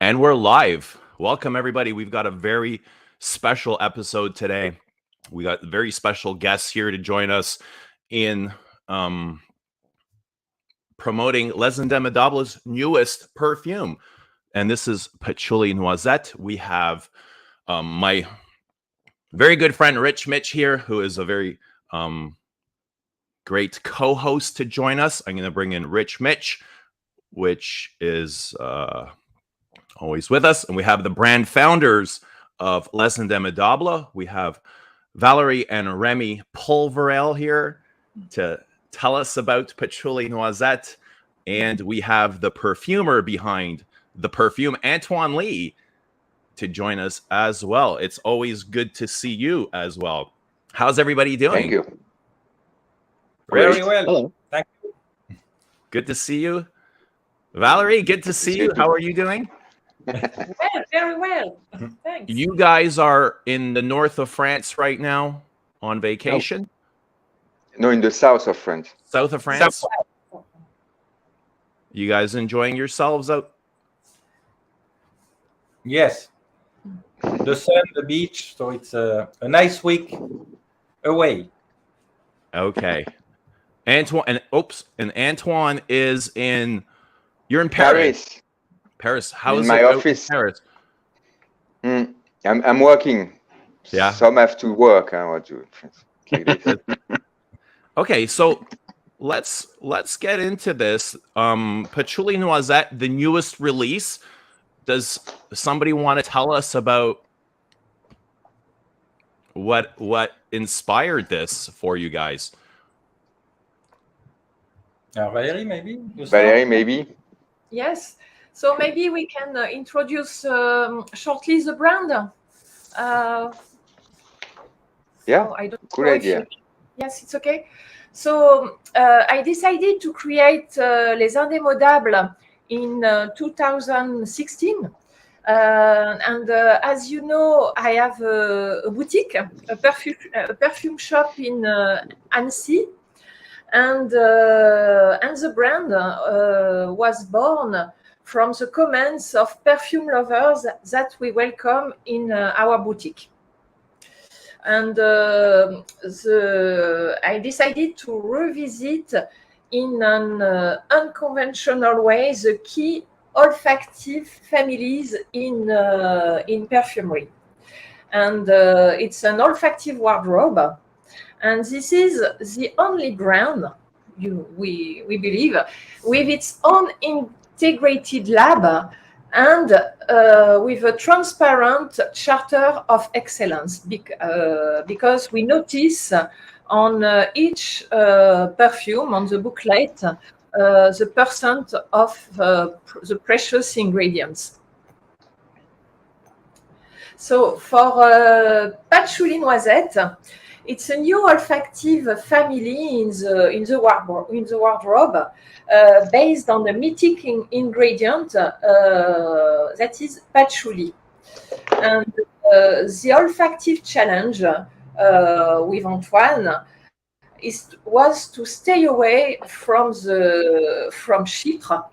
And we're live. Welcome, everybody. We've got a very special episode today. We got very special guests here to join us in promoting Les Indémodables' newest perfume. And this is Patchouli Noisette. We have my very good friend, Mitch here, who is a very great co-host to join us. I'm going to bring in Mitch, which is always with us. And we have the brand founders of Les Indémodables. We have Valêrie and Remi Pulverail here to tell us about Patchouli Noisette. And we have the perfumer behind the perfume, Antoine Lie, to join us as well. It's always good to see you as well. How's everybody doing? Thank you. Very well. Hello. Thank you. Good to see you. Valêrie, good to see you. How are you doing? Well, very well. Thanks. You guys are in the north of France right now on vacation? No, in the south of France. South of France? You guys enjoying yourselves out? Yes. The sun, the beach, so it's a nice week away. Okay. Antoine is in, you're in Paris. Paris. How is my it out office. in Paris? I'm working. Yeah. Some have to work. I want to. Okay, so let's get into this. Patchouli Noisette, the newest release. Does somebody want to tell us about what inspired this for you guys? Valêrie, maybe? Valêrie, maybe? Yes. So maybe we can introduce shortly the brand. Yeah, oh, I don't good know if idea. yes, it's okay. So I decided to create Les Indémodables in 2016. And as you know, I have a boutique, a perfume shop in Annecy. And the brand was born from the comments of perfume lovers that we welcome in our boutique. And I decided to revisit in an unconventional way the key olfactive families in perfumery. And it's an olfactive wardrobe. And this is the only brand, we believe, with its own integrated lab and with a transparent charter of excellence, because we notice on each perfume, on the booklet, the percent of the precious ingredients. So for Patchouli Noisette, it's a new olfactive family in the wardrobe, based on the mythic ingredient that is patchouli. And the olfactive challenge with Antoine was to stay away from chypre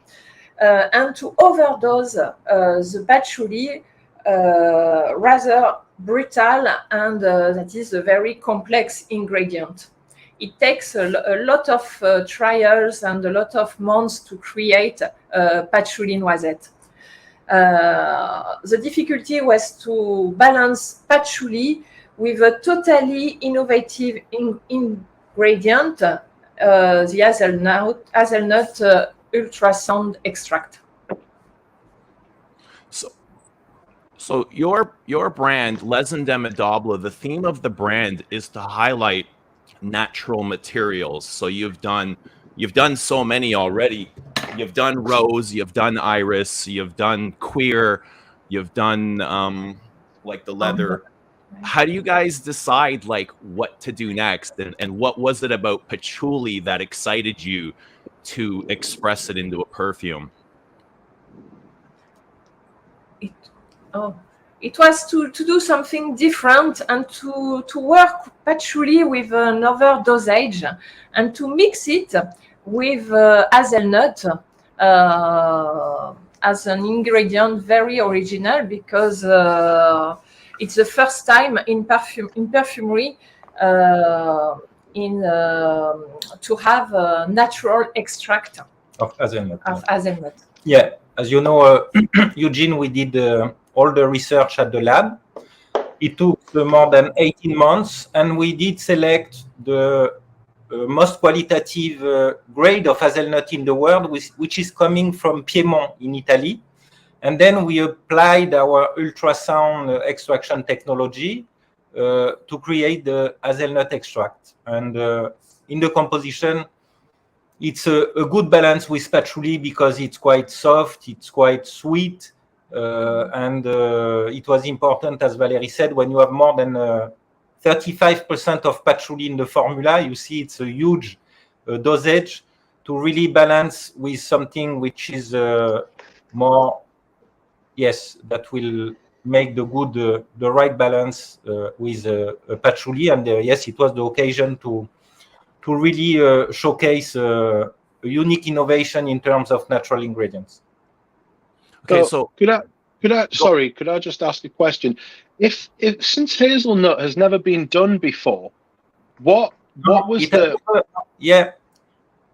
and to overdose the patchouli, rather brutal, and that is a very complex ingredient. It takes a lot of trials and a lot of months to create Patchouli Noisette. The difficulty was to balance patchouli with a totally innovative ingredient, the hazelnut ultrasound extract. So your brand, Les Indémodables, the theme of the brand is to highlight natural materials. So you've done so many already. You've done rose, you've done iris, you've done queer, you've done like the leather. How do you guys decide like what to do next? And what was it about patchouli that excited you to express it into a perfume? It was to do something different and to work patchouli with another dosage and to mix it with hazelnut as an ingredient very original because it's the first time in perfumery to have a natural extract Of hazelnut. of hazelnut. Yeah, as you know, Eugene, we did all the research at the lab. It took more than 18 months, and we did select the most qualitative grade of hazelnut in the world, which is coming from Piedmont in Italy. And then we applied our ultrasound extraction technology to create the hazelnut extract. And in the composition, it's a good balance with patchouli because it's quite soft, it's quite sweet, and it was important, as Valêrie said, when you have more than 35% of patchouli in the formula, you see it's a huge dosage to really balance with something which is more, yes, that will make the right balance with patchouli. And yes, it was the occasion to really showcase a unique innovation in terms of natural ingredients. Okay, so could I just ask a question? If since hazelnut has never been done before, what was the yeah,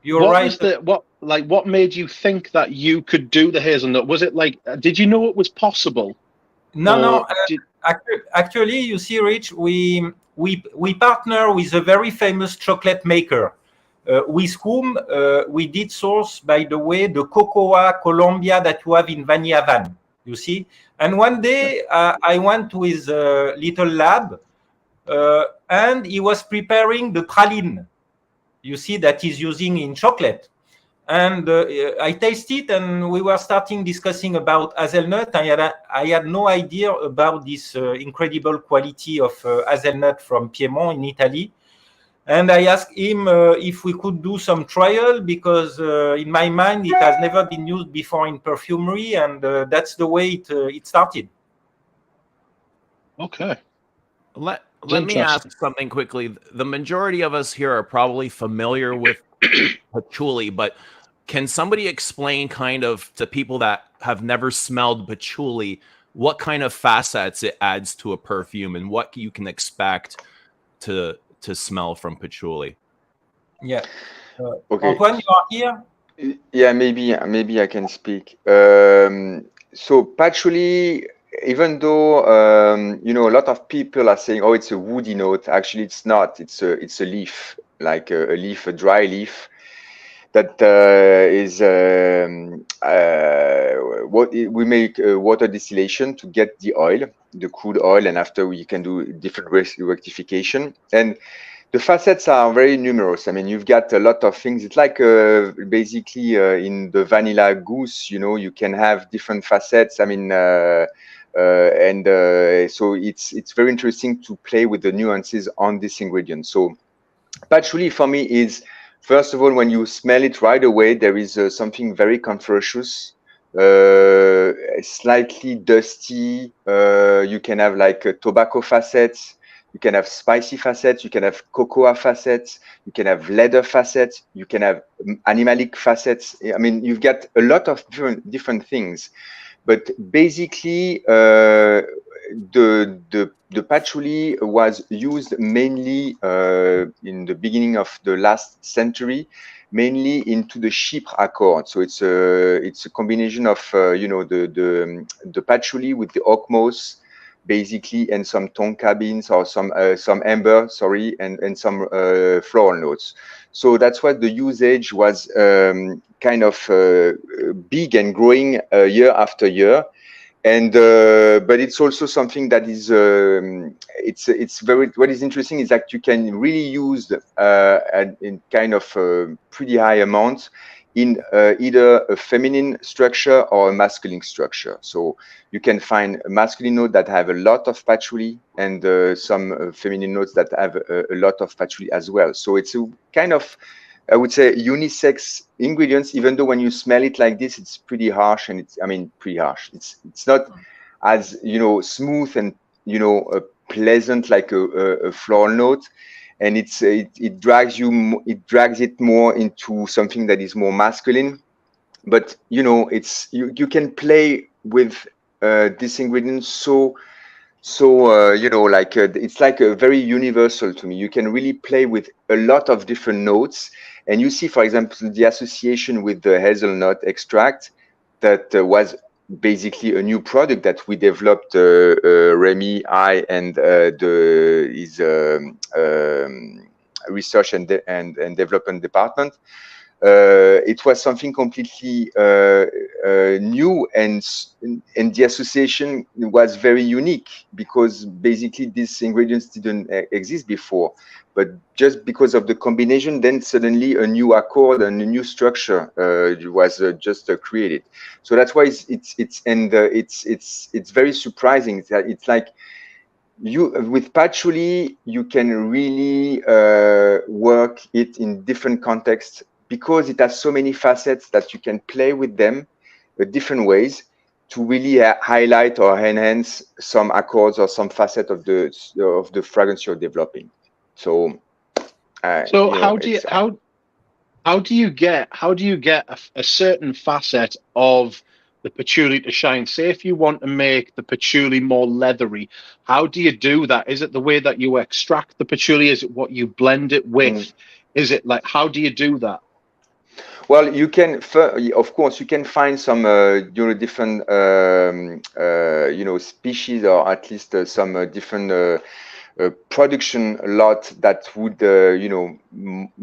you're what right. was the what made you think that you could do the hazelnut? Was it like, did you know it was possible? No. Actually, you see, Rich, we partner with a very famous chocolate maker, with whom we did source, by the way, the cocoa Colombia that you have in Vanilla Van. You see, and one day I went to his little lab, and he was preparing the praline. You see, that he's using in chocolate. And I tasted, and we were starting discussing about hazelnut. I had no idea about this incredible quality of hazelnut from Piedmont in Italy. And I asked him if we could do some trial, because in my mind, it has never been used before in perfumery, and that's the way it started. Okay. let me ask something quickly. The majority of us here are probably familiar with patchouli, but can somebody explain kind of to people that have never smelled patchouli what kind of facets it adds to a perfume and what you can expect to smell from patchouli? Yeah. Okay. Antoine, you are here? Yeah, maybe I can speak. So patchouli, even though you know, a lot of people are saying, "Oh, it's a woody note." Actually, it's not. It's a leaf, like a leaf, a dry leaf that is what we make water distillation to get the oil, the crude oil, and after we can do different rectification. And the facets are very numerous. I mean, you've got a lot of things. It's like basically in the vanilla goose, you know, you can have different facets. I mean, so it's very interesting to play with the nuances on this ingredient. So patchouli for me is, first of all, when you smell it right away, there is something very controversial, slightly dusty. You can have like tobacco facets. You can have spicy facets. You can have cocoa facets. You can have leather facets. You can have animalic facets. I mean, you've got a lot of different things. But basically, the patchouli was used mainly in the beginning of the last century, mainly into the chypre accord. So it's a combination of you know, the patchouli with the oak moss, basically, and some tonka beans or some amber, sorry, and some floral notes. So that's what the usage was, kind of big and growing year after year. And but it's also something that is it's very, what is interesting is that you can really use in kind of pretty high amounts in either a feminine structure or a masculine structure. So you can find a masculine note that have a lot of patchouli, and some feminine notes that have a lot of patchouli as well. So it's a kind of, I would say, unisex ingredients, even though when you smell it like this, it's pretty harsh, and pretty harsh. It's not as, you know, smooth and, you know, pleasant like a floral note, and it drags it more into something that is more masculine. but you know, it's you can play with these ingredients so you know, like it's like a very universal to me. You can really play with a lot of different notes, and you see, for example, the association with the hazelnut extract that was basically a new product that we developed, Remi, I, and his research and development department. It was something completely new, and the association was very unique because basically these ingredients didn't exist before. But just because of the combination, then suddenly a new accord and a new structure was just created. So that's why it's very surprising. It's like with patchouli, you can really work it in different contexts, because it has so many facets that you can play with them different ways to really highlight or enhance some accords or some facet of the fragrance you're developing. So, how do you get a certain facet of the patchouli to shine? Say if you want to make the patchouli more leathery, how do you do that? Is it the way that you extract the patchouli? Is it what you blend it with? Is it like, how do you do that? Well, you can, of course, you can find some different species, or at least some different production lot that would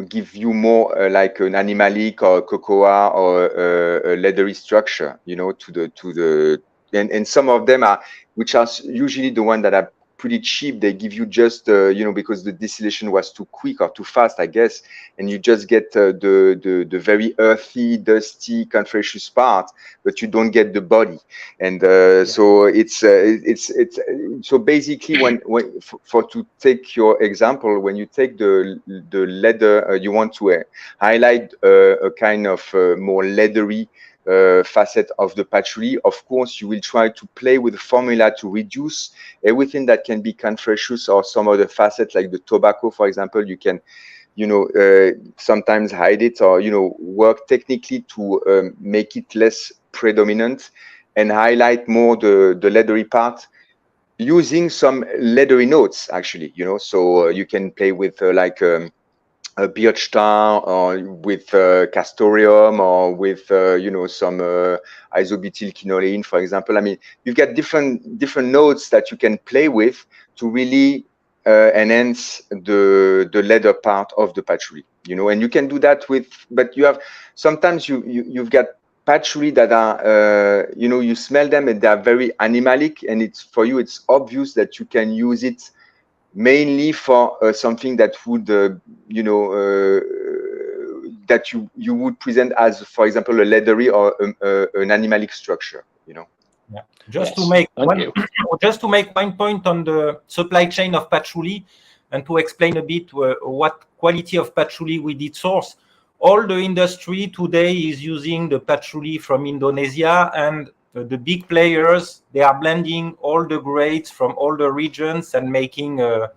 give you more like an animalic or cocoa or a leathery structure, and some of them are, which are usually the one that are pretty cheap. They give you just because the distillation was too quick or too fast, I guess, and you just get the very earthy, dusty, conferentious part, but you don't get the body. And so it's so basically when to take your example, when you take the leather, you want to highlight a kind of more leathery facet of the patchouli. Of course, you will try to play with the formula to reduce everything that can be conferentious or some other facet, like the tobacco, for example. You can, sometimes hide it, or work technically to make it less predominant and highlight more the leathery part, using some leathery notes, actually. So you can play with a birch tar, or with castoreum, or with some isobutylquinoline, for example. I mean, you've got different notes that you can play with to really enhance the leather part of the patchouli. And you can do that with, but you have sometimes you've got patchouli that are you smell them and they are very animalic, and it's obvious that you can use it mainly for something that would, that you would present as, for example, a leathery or an animalic structure. Yeah. Just to make one point on the supply chain of patchouli, and to explain a bit what quality of patchouli we did source. All the industry today is using the patchouli from Indonesia, and the big players, they are blending all the grades from all the regions and making a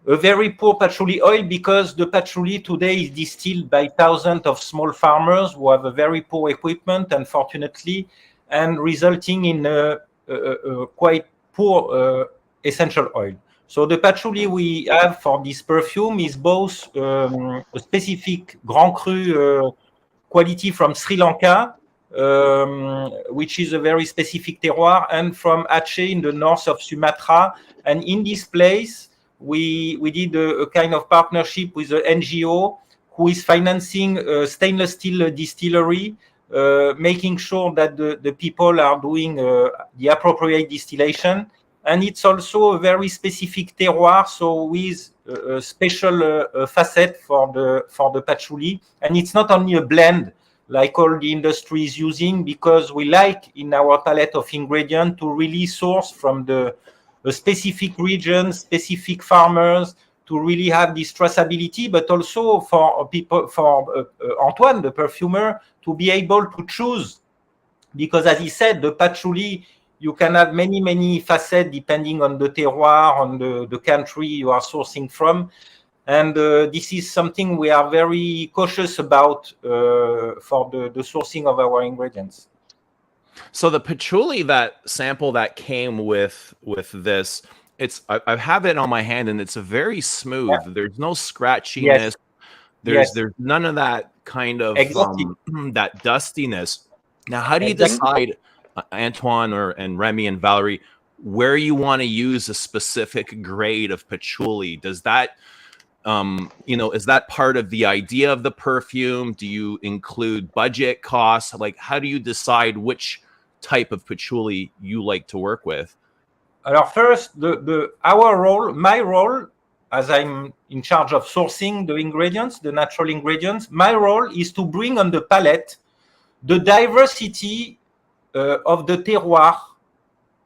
very poor patchouli oil, because the patchouli today is distilled by thousands of small farmers who have a very poor equipment, unfortunately, and resulting in a quite poor essential oil. So the patchouli we have for this perfume is both a specific Grand Cru quality from Sri Lanka, which is a very specific terroir, and from Aceh in the north of Sumatra. And in this place, we did a kind of partnership with an NGO who is financing a stainless steel distillery, making sure that the people are doing the appropriate distillation. And it's also a very specific terroir, so with a special facet for the patchouli. And it's not only a blend like all the industry is using, because we like in our palette of ingredients to really source from the specific regions, specific farmers, to really have this traceability, but also for people, for Antoine, the perfumer, to be able to choose. Because as he said, the patchouli, you can have many facets depending on the terroir, on the country you are sourcing from. And this is something we are very cautious about for the sourcing of our ingredients. So the patchouli, that sample that came with this, I have it on my hand and it's a very smooth. Yeah. There's no scratchiness. Yes. There's none of that kind of that dustiness. Now, how do you decide, Antoine and Remi and Valêrie, where you want to use a specific grade of patchouli? Does that is that part of the idea of the perfume? Do you include budget costs? Like, how do you decide which type of patchouli you like to work with? First, my role, as I'm in charge of sourcing the ingredients, the natural ingredients, my role is to bring on the palette the diversity of the terroir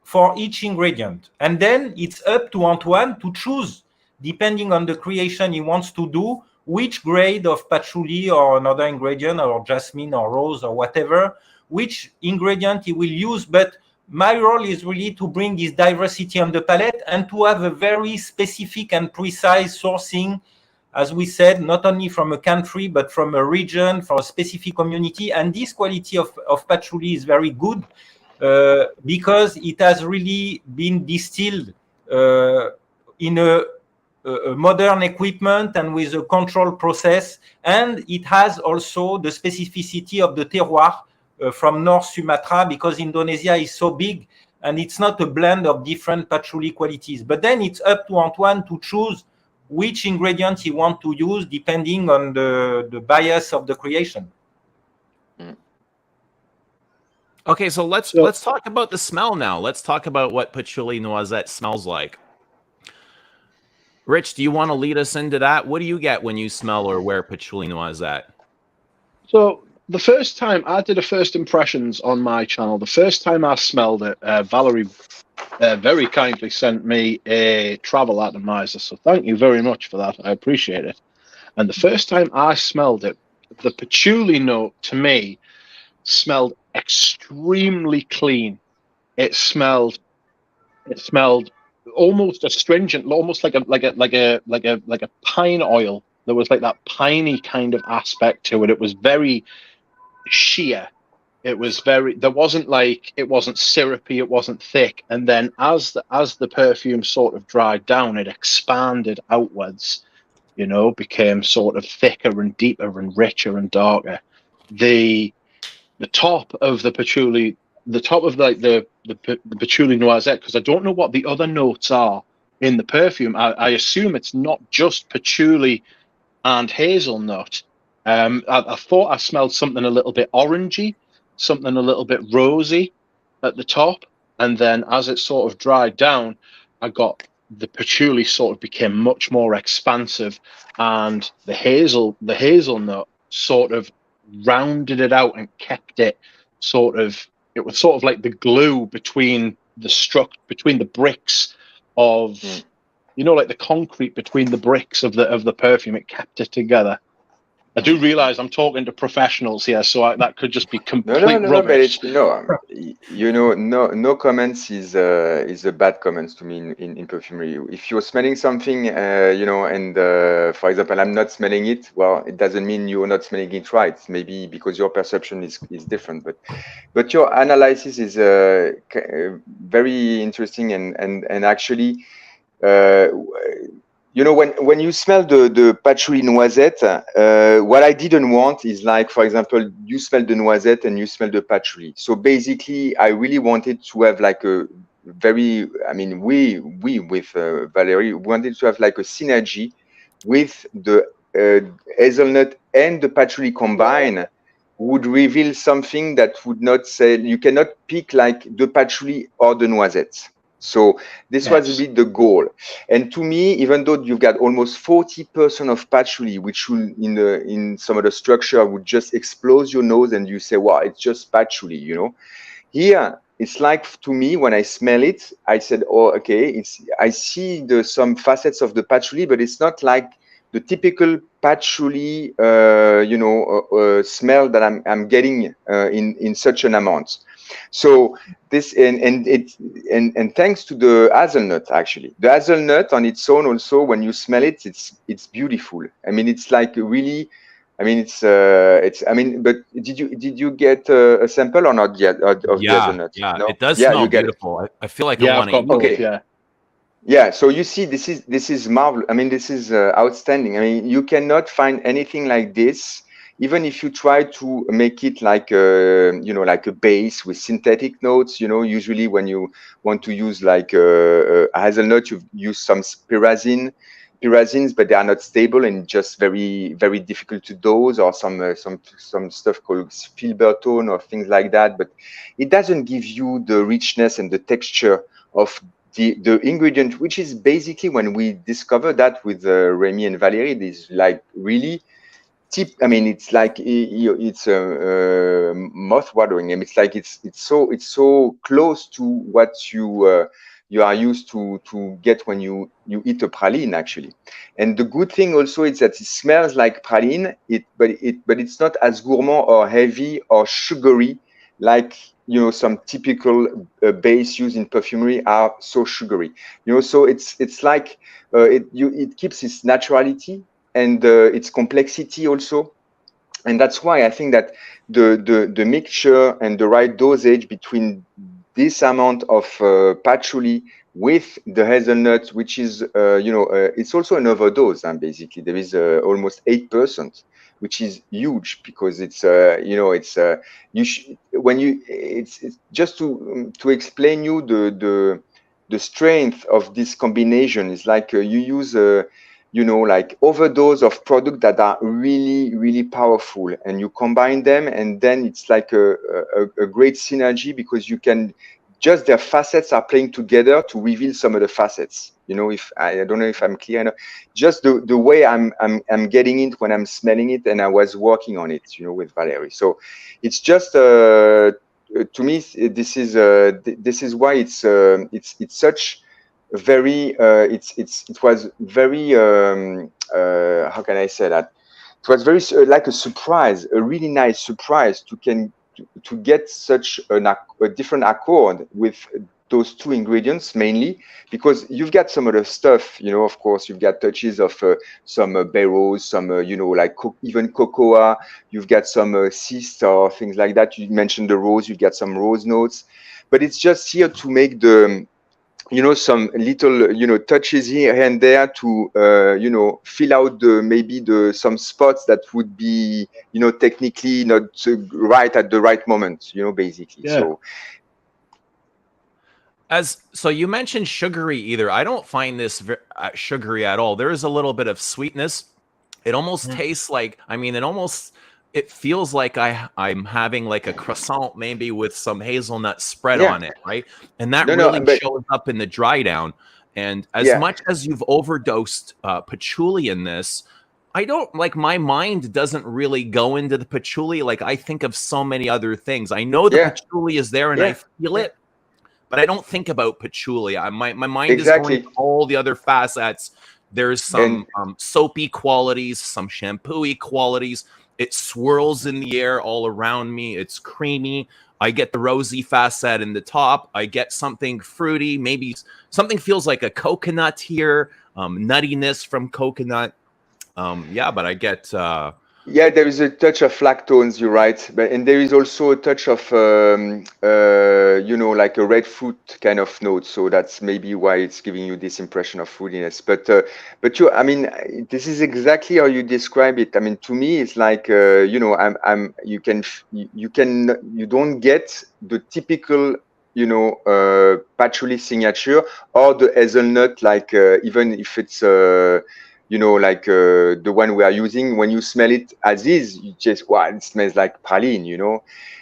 for each ingredient. And then it's up to Antoine to choose, depending on the creation he wants to do, which grade of patchouli or another ingredient or jasmine or rose or whatever, which ingredient he will use. But my role is really to bring this diversity on the palette and to have a very specific and precise sourcing, as we said, not only from a country, but from a region, for a specific community. And this quality of patchouli is very good because it has really been distilled in a modern equipment and with a control process, and it has also the specificity of the terroir from North Sumatra, because Indonesia is so big and it's not a blend of different patchouli qualities. But then it's up to Antoine to choose which ingredient he wants to use depending on the bias of the creation. Okay, so let's talk about the smell now. Let's talk about what patchouli noisette smells like. Rich, do you want to lead us into that? What do you get when you smell or wear patchouli noisette? So the first time I did a first impressions on my channel, the first time I smelled it, Valêrie very kindly sent me a travel atomizer. So thank you very much for that. I appreciate it. And the first time I smelled it, the patchouli note to me smelled extremely clean. It smelled almost astringent, almost like a pine oil. There was like that piney kind of aspect to it. It was very sheer. It was very, it wasn't syrupy, it wasn't thick. And then as the perfume sort of dried down, it expanded outwards, became sort of thicker and deeper and richer and darker. The top of the patchouli, the top of the patchouli noisette, because I don't know what the other notes are in the perfume. I assume it's not just patchouli and hazelnut. I thought I smelled something a little bit orangey, something a little bit rosy at the top, and then as it sort of dried down, I got the patchouli sort of became much more expansive, and the hazelnut sort of rounded it out and kept it sort of. It was sort of like the glue between the bricks of, like the concrete between the bricks of the perfume. It kept it together. I do realize I'm talking to professionals here, so that could just be complete rubbish. No comments is a bad comments to me in perfumery. If you're smelling something, and for example, I'm not smelling it, well, it doesn't mean you're not smelling it right. Maybe because your perception is different, but your analysis is very interesting and actually. When you smell the patchouli noisette, what I didn't want is, like, for example, you smell the noisette and you smell the patchouli. So basically, I really wanted to have like a very, we with Valêrie wanted to have like a synergy with the hazelnut and the patchouli combined would reveal something that would not say, you cannot pick like the patchouli or the noisette. So this was a bit the goal. And to me, even though you've got almost 40% of patchouli, which will in some of the structure would just explode your nose and you say, wow, it's just patchouli, Here, it's like, to me, when I smell it, I said, oh, okay, I see some facets of the patchouli, but it's not like the typical patchouli, smell that I'm getting in such an amount. So this and thanks to the hazelnut, actually, the hazelnut on its own also, when you smell it, it's beautiful. I mean, it's like really. I mean, it's. I mean, but did you get a sample or not yet of the hazelnut? Yeah, No? it does Yeah, smell you get beautiful. I feel like I Yeah, want I've to got eat both. it. Yeah. Yeah, so you see, this is marvelous. I mean, this is outstanding. I mean, you cannot find anything like this, even if you try to make it like a, like a base with synthetic notes. Usually when you want to use like a hazelnut, you use some pyrazines, but they are not stable and just very, very difficult to dose, or some stuff called filbertone or things like that. But it doesn't give you the richness and the texture of the ingredient, which is basically, when we discovered that with Remi and Valêrie, is like really I mean, it's like it's mouth-watering. I mean, it's like it's so close to what you are used to get when you eat a praline, actually. And the good thing also is that it smells like praline, but it's not as gourmand or heavy or sugary like some typical base used in perfumery are so sugary. So it's like it keeps its naturality and its complexity also. And that's why I think that the mixture and the right dosage between this amount of patchouli with the hazelnut, which is it's also an overdose. Basically, there is almost 8%, which is huge, because it's it's just to explain you the strength of this combination. Is like you use like overdose of products that are really, really powerful, and you combine them, and then it's like a great synergy, because you can just, their facets are playing together to reveal some of the facets. If I don't know if I'm clear enough, just the way I'm getting it when I'm smelling it, and I was working on it, with Valêrie. So it's just to me, this is why it's such very it was very how can I say that, it was very like a surprise, a really nice surprise to get such a different accord with those two ingredients, mainly because you've got some other stuff, of course you've got touches of some barrels, some like even cocoa, you've got some cyst or things like that. You mentioned the rose, you've got some rose notes, but it's just here to make the some little touches here and there to fill out maybe some spots that would be technically not right at the right moment, basically. Yeah. So you mentioned sugary either. I don't find this sugary at all. There is a little bit of sweetness. It almost tastes like, it feels like I'm having like a croissant, maybe with some hazelnut spread on it, right? And that shows up in the dry down. And as much as you've overdosed patchouli in this, I don't, like, my mind doesn't really go into the patchouli. Like, I think of so many other things. I know the patchouli is there and I feel it, but I don't think about patchouli. My mind is going to all the other facets. There's some soapy qualities, some shampoo-y qualities. It swirls in the air all around me. It's creamy. I get the rosy facet in the top. I get something fruity. Maybe something feels like a coconut here, nuttiness from coconut. But I get... there is a touch of lactones, you're right. And there is also a touch of, like a red fruit kind of note. So that's maybe why it's giving you this impression of fruitiness. But this is exactly how you describe it. I mean, to me, it's like, you don't get the typical, patchouli signature or the hazelnut, like even if it's... like the one we are using, when you smell it as is, you just, wow, it smells like praline,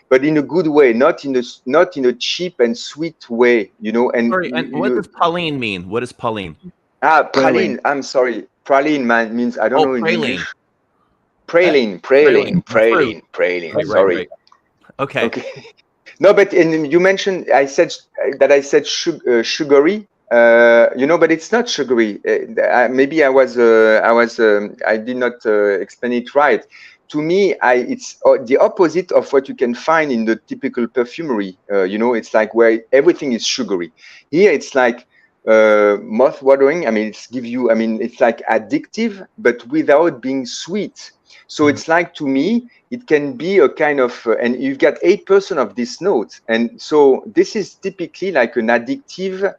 but in a good way, not in a cheap and sweet way, And sorry, and what does praline mean? What is praline? Praline. I'm sorry, praline means, I don't know in praline. English. Praline. Sorry. Right. Okay. No, but you mentioned, I said sugary. But it's not sugary. Maybe I did not explain it right. to me, it's the opposite of what you can find in the typical perfumery. You know, it's like where everything is sugary. Here, it's like mouth-watering. I mean, it's like addictive, but without being sweet. So it's like, to me, it can be a kind of, and you've got 8% of this note. And so this is typically like an addictive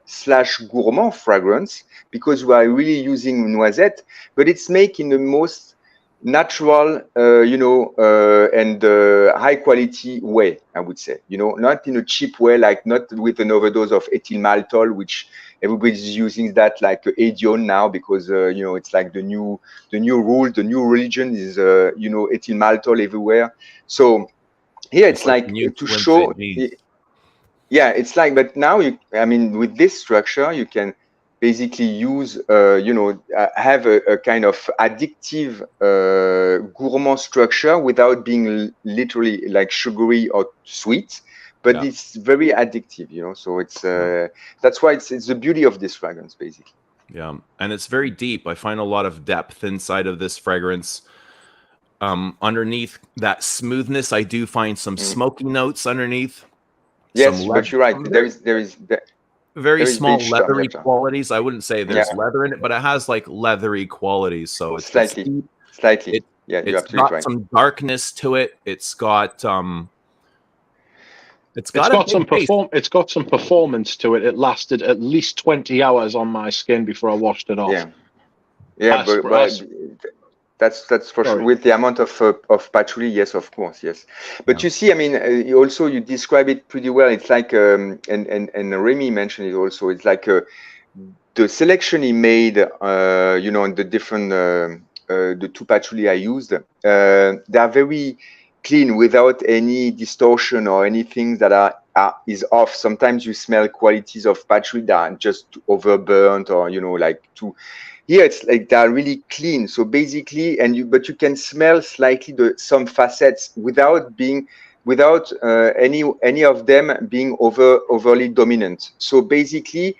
/ gourmand fragrance, because we are really using noisette, but it's made in the most natural, and high quality way, I would say, you know, not in a cheap way, like not with an overdose of ethyl maltol, which everybody's using that like Adion now, because you know, it's like the new rule, the new religion is you know, ethyl maltol everywhere. So here it's like to show, yeah, it's like, but now with this structure you can basically use have a kind of addictive gourmand structure without being literally like sugary or sweet, but it's very addictive, you know. So it's that's why it's the beauty of this fragrance, basically. Yeah, and it's very deep. I find a lot of depth inside of this fragrance. Underneath that smoothness, I do find some smoky notes underneath. Yes, but you're right. There is very small leathery qualities. I wouldn't say there's leather in it, but it has like leathery qualities. So it's slightly. Yeah, you're absolutely right. It's got some darkness to it. It's got some performance to it. It lasted at least 20 hours on my skin before I washed it off. Yeah, but that's for sure. With the amount of patchouli, yes, of course, yes. But you see, I mean, also you describe it pretty well. It's like, and Remi mentioned it also. It's like the selection he made, you know, on the different the 2 patchouli I used. They are very clean, without any distortion or anything that is off. Sometimes you smell qualities of patchouli that are just overburnt, or you know, like too. Here it's like they are really clean. So basically, but you can smell slightly some facets without any of them being overly dominant. So basically,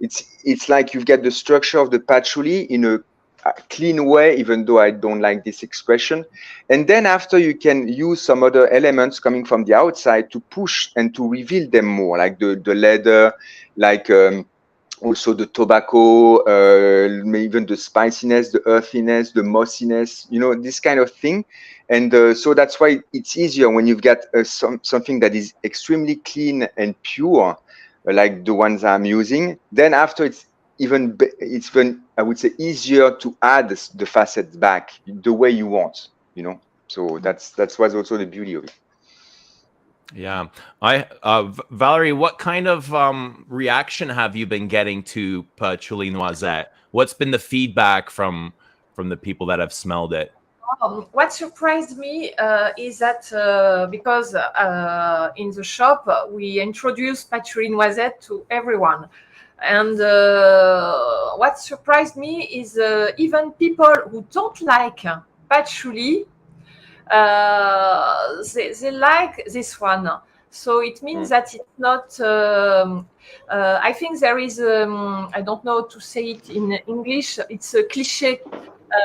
it's like you've got the structure of the patchouli in a clean way, even though I don't like this expression. And then after, you can use some other elements coming from the outside to push and to reveal them more, like the leather, like also the tobacco, even the spiciness, the earthiness, the mossiness, you know, this kind of thing. And so that's why it's easier when you've got something that is extremely clean and pure, like the ones I'm using. Then after, it's even I would say easier to add the facets back the way you want, you know. So that's what's also the beauty of it. Yeah. Valêrie, what kind of reaction have you been getting to Patchouli Noisette? What's been the feedback from the people that have smelled it? What surprised me is that because in the shop we introduced Patchouli Noisette to everyone. And what surprised me is even people who don't like patchouli, they like this one. So it means that it's not, I think there is, I don't know to say it in English, it's a cliché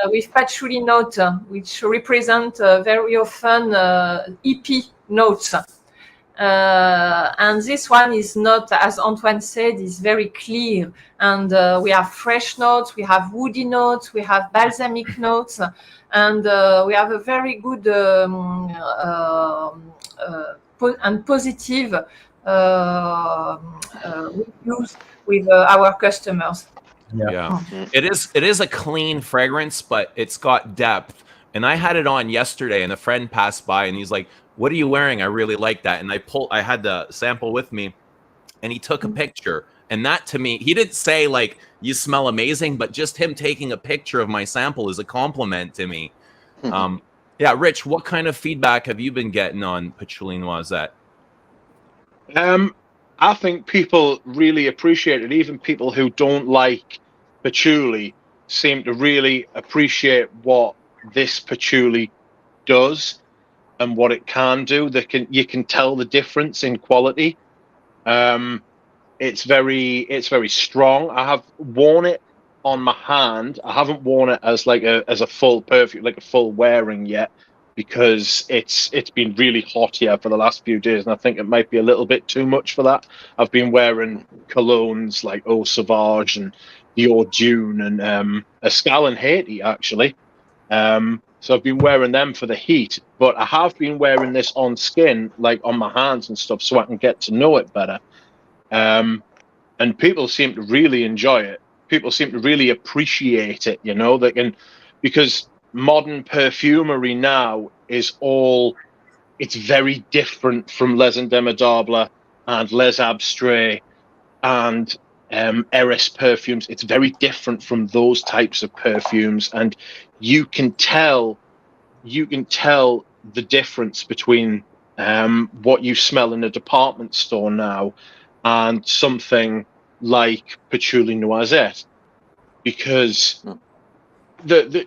with patchouli note, which represent very often hippie notes. And this one is not, as Antoine said, is very clear. And we have fresh notes, we have woody notes, we have balsamic notes, and we have a very good and positive reviews with our customers. Yeah. It is a clean fragrance, but it's got depth. And I had it on yesterday, and a friend passed by, and he's like, "What are you wearing? I really like that." And I had the sample with me, and he took a picture. And that, to me, he didn't say like, "You smell amazing," but just him taking a picture of my sample is a compliment to me. Yeah, Rich, what kind of feedback have you been getting on Patchouli Noisette? I think people really appreciate it. Even people who don't like patchouli seem to really appreciate what this patchouli does and what it can do. You can tell the difference in quality. It's very strong. I have worn it on my hand. I haven't worn it as a full perfume, like a full wearing yet. because it's been really hot here for the last few days, and I think it might be a little bit too much for that. I've been wearing colognes like Eau Sauvage and Dior Dune and Escal and Haiti, actually. So I've been wearing them for the heat, but I have been wearing this on skin, like on my hands and stuff, so I can get to know it better. And people seem to really enjoy it. People seem to really appreciate it, you know, because modern perfumery now is it's very different from Les Indémodables and Les Abstraits and Eris perfumes. It's very different from those types of perfumes, and you can tell the difference between what you smell in a department store now and something like Patchouli Noisette, because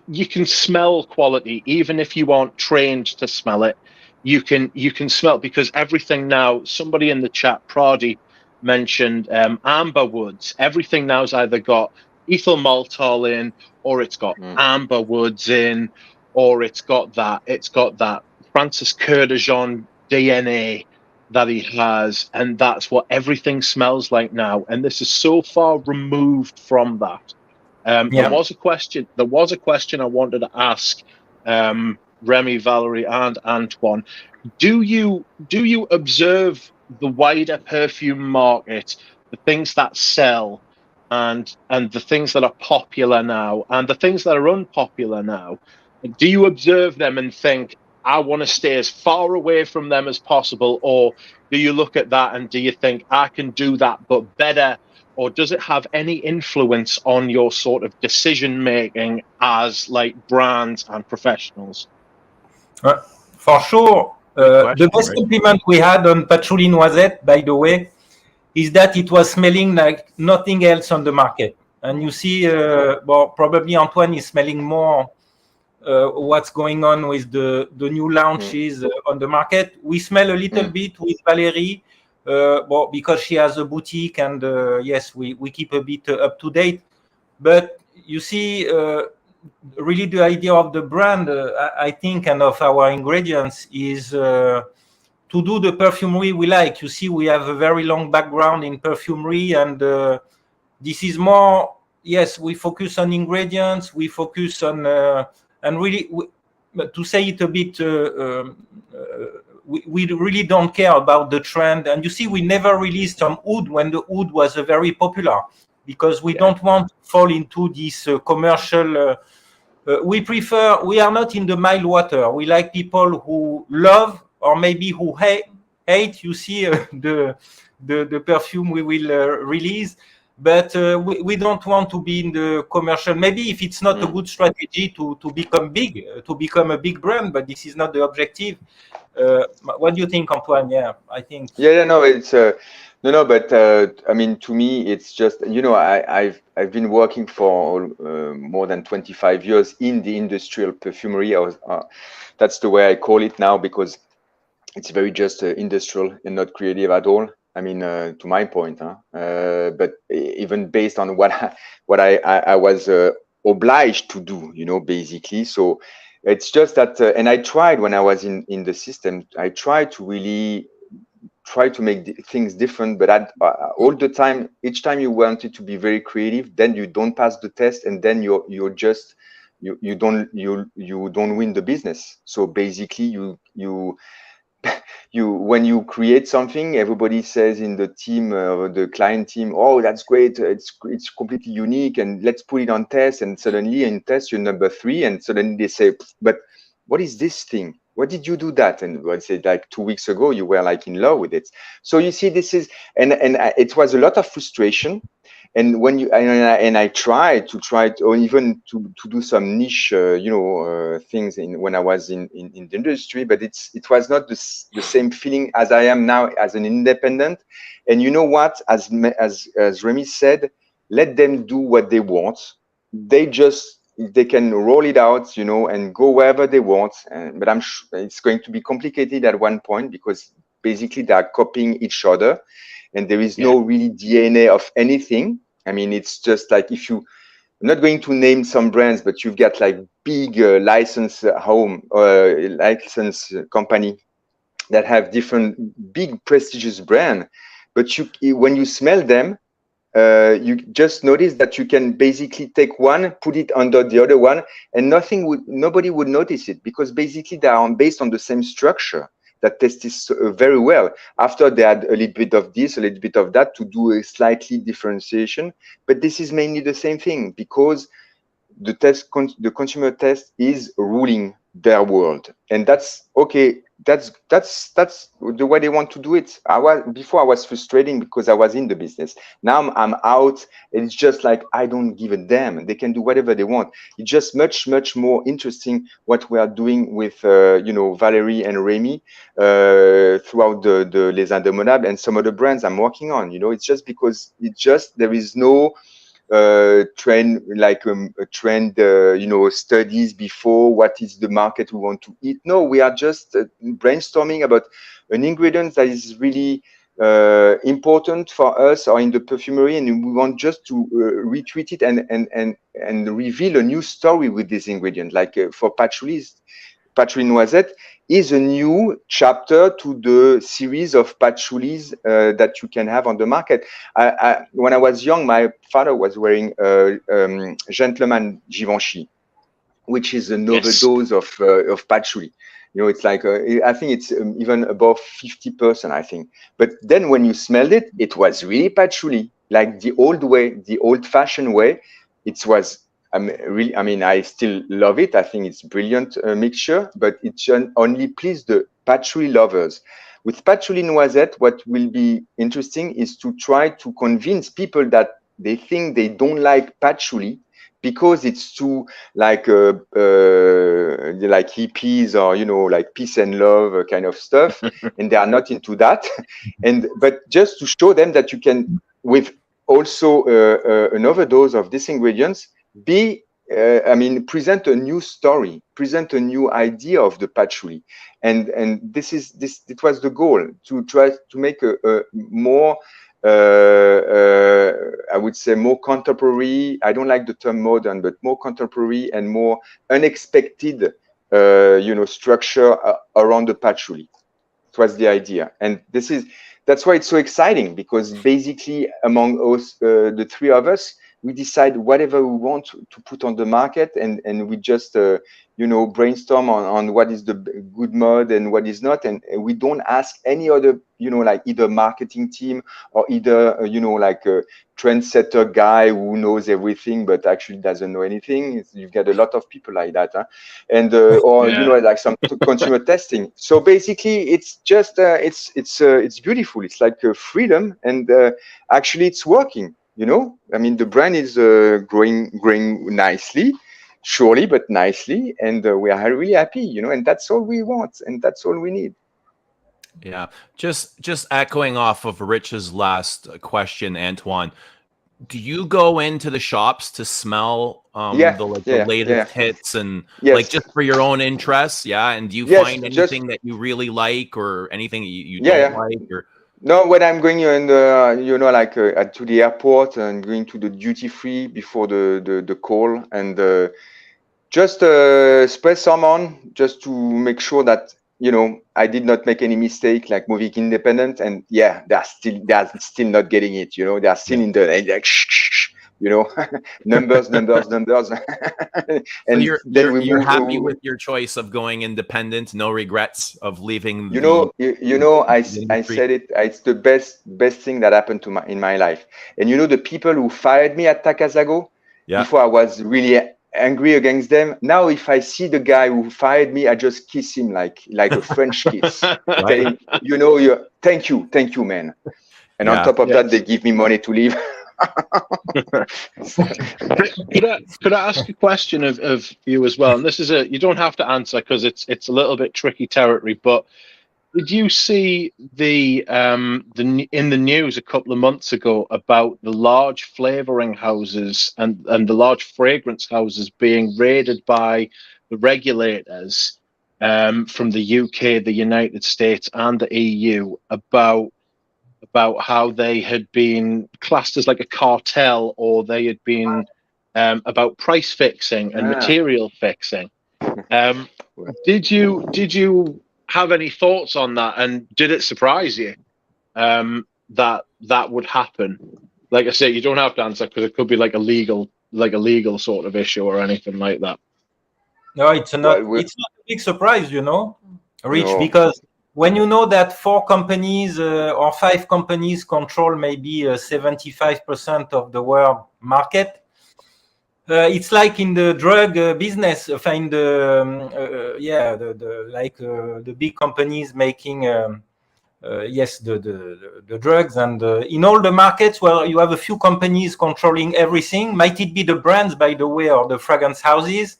you can smell quality even if you aren't trained to smell it. You can smell, because everything now, somebody in the chat, Pradi, mentioned amber woods. Everything now's either got ethyl maltol in, or it's got amber woods in, or it's got that Francis Curdejean DNA that he has, and that's what everything smells like now. And this is so far removed from that. There was a question I wanted to ask Remi, Valêrie, and Antoine. Do you observe the wider perfume market, the things that sell, and the things that are popular now, and the things that are unpopular now? Do you observe them and think, I want to stay as far away from them as possible? Or do you look at that and do you think, I can do that but better? Or does it have any influence on your sort of decision making as like brands and professionals? For sure. The best compliment we had on Patchouli Noisette, by the way, is that it was smelling like nothing else on the market. And you see, well, probably Antoine is smelling more what's going on with the new launches on the market. We smell a little bit with Valêrie, well, because she has a boutique, and yes, we keep a bit up to date. But you see, really the idea of the brand, I think, and of our ingredients is to do the perfumery we like. You see, we have a very long background in perfumery, and this is more, yes, we focus on ingredients, we focus on, and really, to say it a bit, we really don't care about the trend. And you see, we never released some oud when the oud was very popular, because we don't want to fall into this commercial. We are not in the mild water. We like people who love, or maybe who hate. You see, the perfume we will release, but we don't want to be in the commercial. Maybe if it's not a good strategy to become big, to become a big brand, but this is not the objective. What do you think, Antoine? Yeah, I think. Yeah, no, it's no, but I mean, to me, it's just, you know, I've been working for more than 25 years in the industrial perfumery. That's the way I call it now, because it's very just industrial and not creative at all. I mean, to my point, but even based on what I was obliged to do, you know, basically. So it's just that, and I tried when I was in the system, I tried to really try to make things different, but all the time, each time you wanted to be very creative, then you don't pass the test, and then you don't win the business. So basically, you when you create something, everybody says in the team, the client team, oh, that's great, it's completely unique, and let's put it on test. And suddenly in test you're number 3, and suddenly they say, but what is this thing? What did you do that? And I said, like 2 weeks ago, you were like in love with it. So you see, this is, and it was a lot of frustration. And when you, and I tried to, or even to do some niche, you know, things when I was in the industry, but it was not the same feeling as I am now as an independent. And you know what, as Remi said, let them do what they want. They can roll it out, you know, and go wherever they want. But I'm sure it's going to be complicated at one point, because basically they are copying each other, and there is no really DNA of anything. I mean, it's just like if you I'm not going to name some brands, but you've got like big license company that have different big prestigious brand, but when you smell them, you just notice that you can basically take one, put it under the other one, and nobody would notice it, because basically they are based on the same structure that tastes very well. After they add a little bit of this, a little bit of that to do a slightly differentiation, but this is mainly the same thing, because the consumer test is ruling their world, and that's okay. That's the way they want to do it. Before I was frustrating because I was in the business. Now I'm out, and it's just like I don't give a damn. They can do whatever they want. It's just much more interesting what we are doing with Valêrie and Remi throughout the Les Indémodables and some other brands I'm working on. It's just because there is no trend, like a trend, studies before what is the market we want to eat. No, we are just brainstorming about an ingredient that is really important for us or in the perfumery, and we want just to retweet it and reveal a new story with this ingredient. Like for Patchouli Noisette is a new chapter to the series of patchoulis that you can have on the market. When I was young, my father was wearing Gentleman Givenchy, which is an overdose of patchouli. It's like, I think it's even above 50%, I think. But then when you smelled it, it was really patchouli, like the old way, the old-fashioned way. It was I still love it. I think it's brilliant mixture, but it only please the patchouli lovers. With Patchouli Noisette, what will be interesting is to try to convince people that they think they don't like patchouli because it's too like hippies or like peace and love kind of stuff, and they are not into that. But just to show them that you can, with also an overdose of these ingredients, present a new story, present a new idea of the patchouli, and it was the goal, to try to make a more I would say more contemporary. I don't like the term modern, but more contemporary and more unexpected structure around the patchouli. It was the idea, and that's why it's so exciting, because basically among us, the three of us, we decide whatever we want to put on the market, and we just brainstorm on what is the good mod and what is not, and we don't ask any other like either marketing team or either like a trendsetter guy who knows everything but actually doesn't know anything. You've got a lot of people like that, huh? And or like some consumer testing. So basically it's just it's beautiful. It's like freedom, and actually it's working. The brand is growing nicely, surely, but nicely, and we are really happy, and that's all we want, and that's all we need. Yeah, just echoing off of Rich's last question, Antoine, do you go into the shops to smell the latest hits and like just for your own interests? Yeah, and do you find anything that you really like, or anything you don't like, or? No, when I'm going to the airport and going to the duty free before the call, and just spray some on, just to make sure that I did not make any mistake, like moving independent. And they are still not getting it. They are still in the like numbers. And so you're happy with your choice of going independent, no regrets of leaving. I said it. It's the best thing that happened in my life. And the people who fired me at Takasago, before I was really angry against them. Now, if I see the guy who fired me, I just kiss him like a French kiss, telling thank you, man. And on top of that, they give me money to leave. Could I ask a question of you as well? And this is you don't have to answer because it's a little bit tricky territory, but did you see in the news a couple of months ago about the large flavoring houses and the large fragrance houses being raided by the regulators from the UK, the United States, and the EU about how they had been classed as like a cartel, or they had been about price fixing and material fixing. Did you have any thoughts on that, and did it surprise you that would happen? Like I say, you don't have to answer because it could be like a legal sort of issue or anything like that. No, it's not a big surprise, you know, Rich, because when you know that 4 companies or 5 companies control maybe 75% of the world market, it's like in the drug business. Find the big companies making the drugs, and in all the markets where you have a few companies controlling everything, might it be the brands, by the way, or the fragrance houses?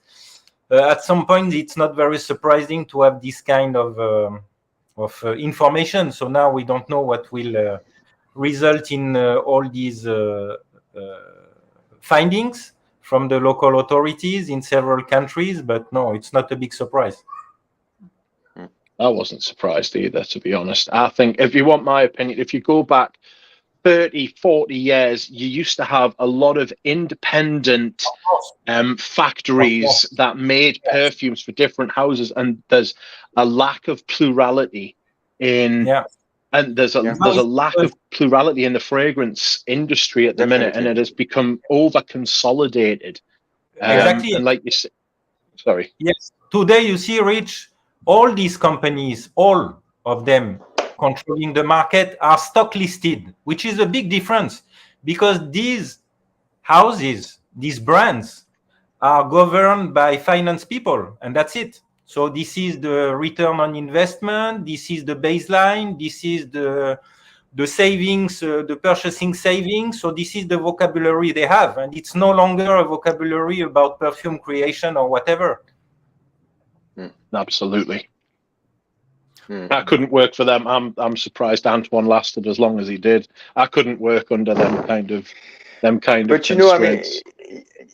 At some point, it's not very surprising to have this kind of information. So now we don't know what will result in all these findings from the local authorities in several countries. But no, it's not a big surprise. I wasn't surprised either, to be honest. I think, if you want my opinion, if you go back 30, 40 years, you used to have a lot of independent factories that made perfumes for different houses, and there's a lack of plurality in and there's a lack of plurality in the fragrance industry at the minute, and it has become over consolidated. Exactly. And like you said, sorry. Yes. Today you see, Rich, all these companies, all of them controlling the market, are stock listed, which is a big difference, because these houses, these brands, are governed by finance people, and that's it. So this is the return on investment, this is the baseline, this is the savings, the purchasing savings. So this is the vocabulary they have, and it's no longer a vocabulary about perfume creation or whatever. Absolutely. I couldn't work for them. I'm surprised Antoine lasted as long as he did. I couldn't work under them kind of But you know, I mean,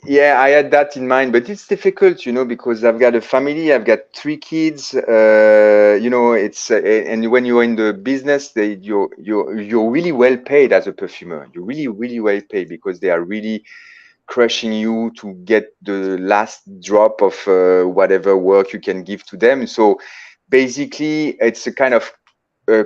yeah, I had that in mind, but it's difficult, you know, because I've got a family, I've got 3 kids, you know, it's and when you're in the business, you're really well paid as a perfumer. You're really, really well paid, because they are really crushing you to get the last drop of whatever work you can give to them. So basically, it's a kind of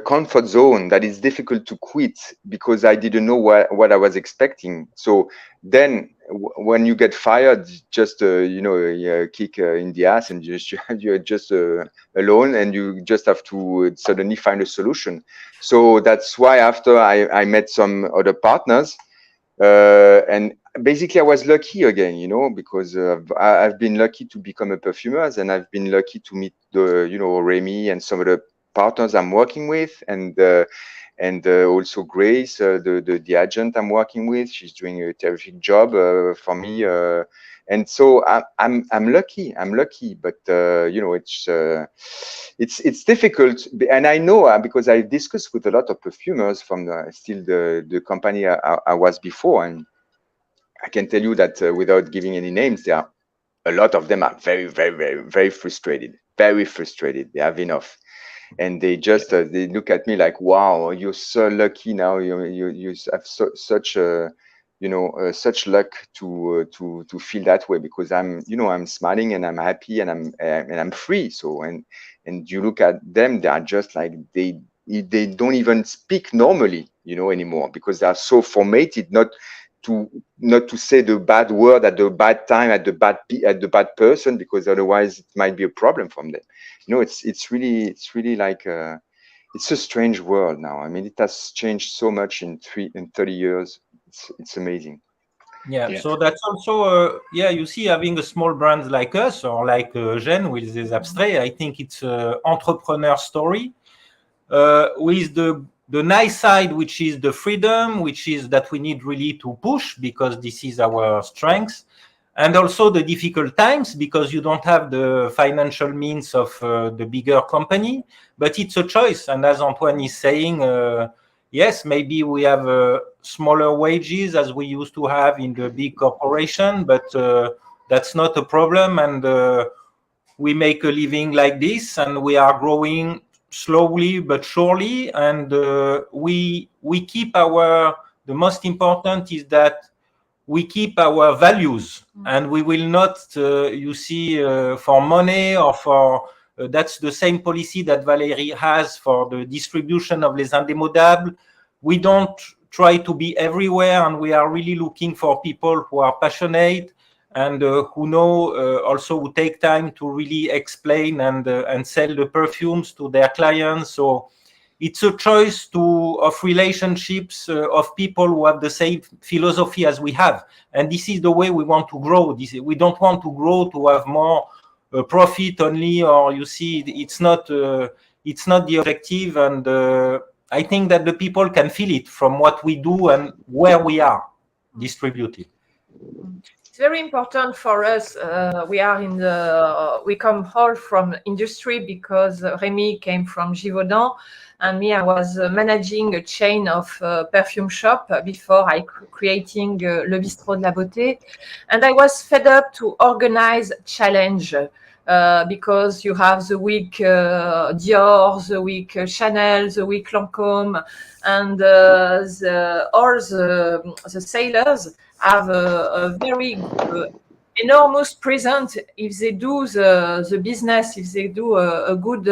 comfort zone that is difficult to quit, because I didn't know what I was expecting. So then when you get fired, just you know, kick in the ass, and you're just alone, and you just have to suddenly find a solution. So that's why after I met some other partners, and basically I was lucky again, you know, because I've been lucky to become a perfumer, and I've been lucky to meet the, you know, Remi and some of the partners I'm working with, and also Grace, the agent I'm working with. She's doing a terrific job for me, and so I'm lucky. But you know, it's difficult, and I know because I discussed with a lot of perfumers from the company I was before, and I can tell you that without giving any names, there are a lot of them are very, very, very, very frustrated. Very frustrated. They have enough. And they just they look at me like, wow, you're so lucky now. You have such you know, such luck to feel that way, because I'm, you know, I'm smiling and I'm happy and I'm free. So and you look at them, they are just like they don't even speak normally, you know, anymore, because they are so formatted not to say the bad word at the bad time, at the bad person, because otherwise it might be a problem from them. You know, it's really like it's a strange world now. I mean, it has changed so much in 30 years. It's amazing. Yeah. So that's also you see, having a small brand like us, or like Jeanne with Les Abstraits, I think it's an entrepreneur story with the nice side, which is the freedom, which is that we need really to push, because this is our strength, and also the difficult times, because you don't have the financial means of the bigger company, but it's a choice. And as Antoine is saying, yes, maybe we have smaller wages as we used to have in the big corporation, but that's not a problem, and we make a living like this, and we are growing slowly but surely, and we keep the most important is that we keep our values, and we will not, you see, for money or for, that's the same policy that Valêrie has for the distribution of Les Indémodables. We don't try to be everywhere, and we are really looking for people who are passionate and who know, also who take time to really explain and sell the perfumes to their clients. So it's a choice of relationships of people who have the same philosophy as we have, and this is the way we want to grow. We don't want to grow to have more profit only, or you see, it's not the objective. And I think that the people can feel it from what we do and where we are distributed. It's very important for us. We come all from industry, because Remi came from Givaudan, and me, I was managing a chain of perfume shop before I creating Le Bistrot de la Beauté. And I was fed up to organize challenge, because you have the week Dior, the week Chanel, the week Lancôme, and all the sailors have a very enormous present if they do the business, if they do a good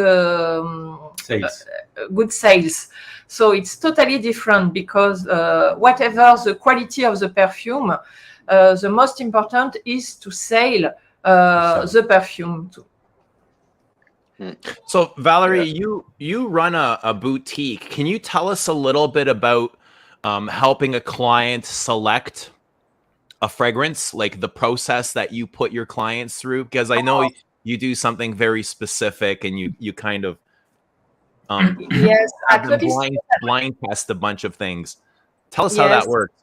Sales. Good sales. So it's totally different, because whatever the quality of the perfume, the most important is to sell the perfume too. So Valêrie, you run a boutique. Can you tell us a little bit about helping a client select a fragrance, like the process that you put your clients through? Because I know you do something very specific, and you kind of yes, blind test a bunch of things. Tell us how that works.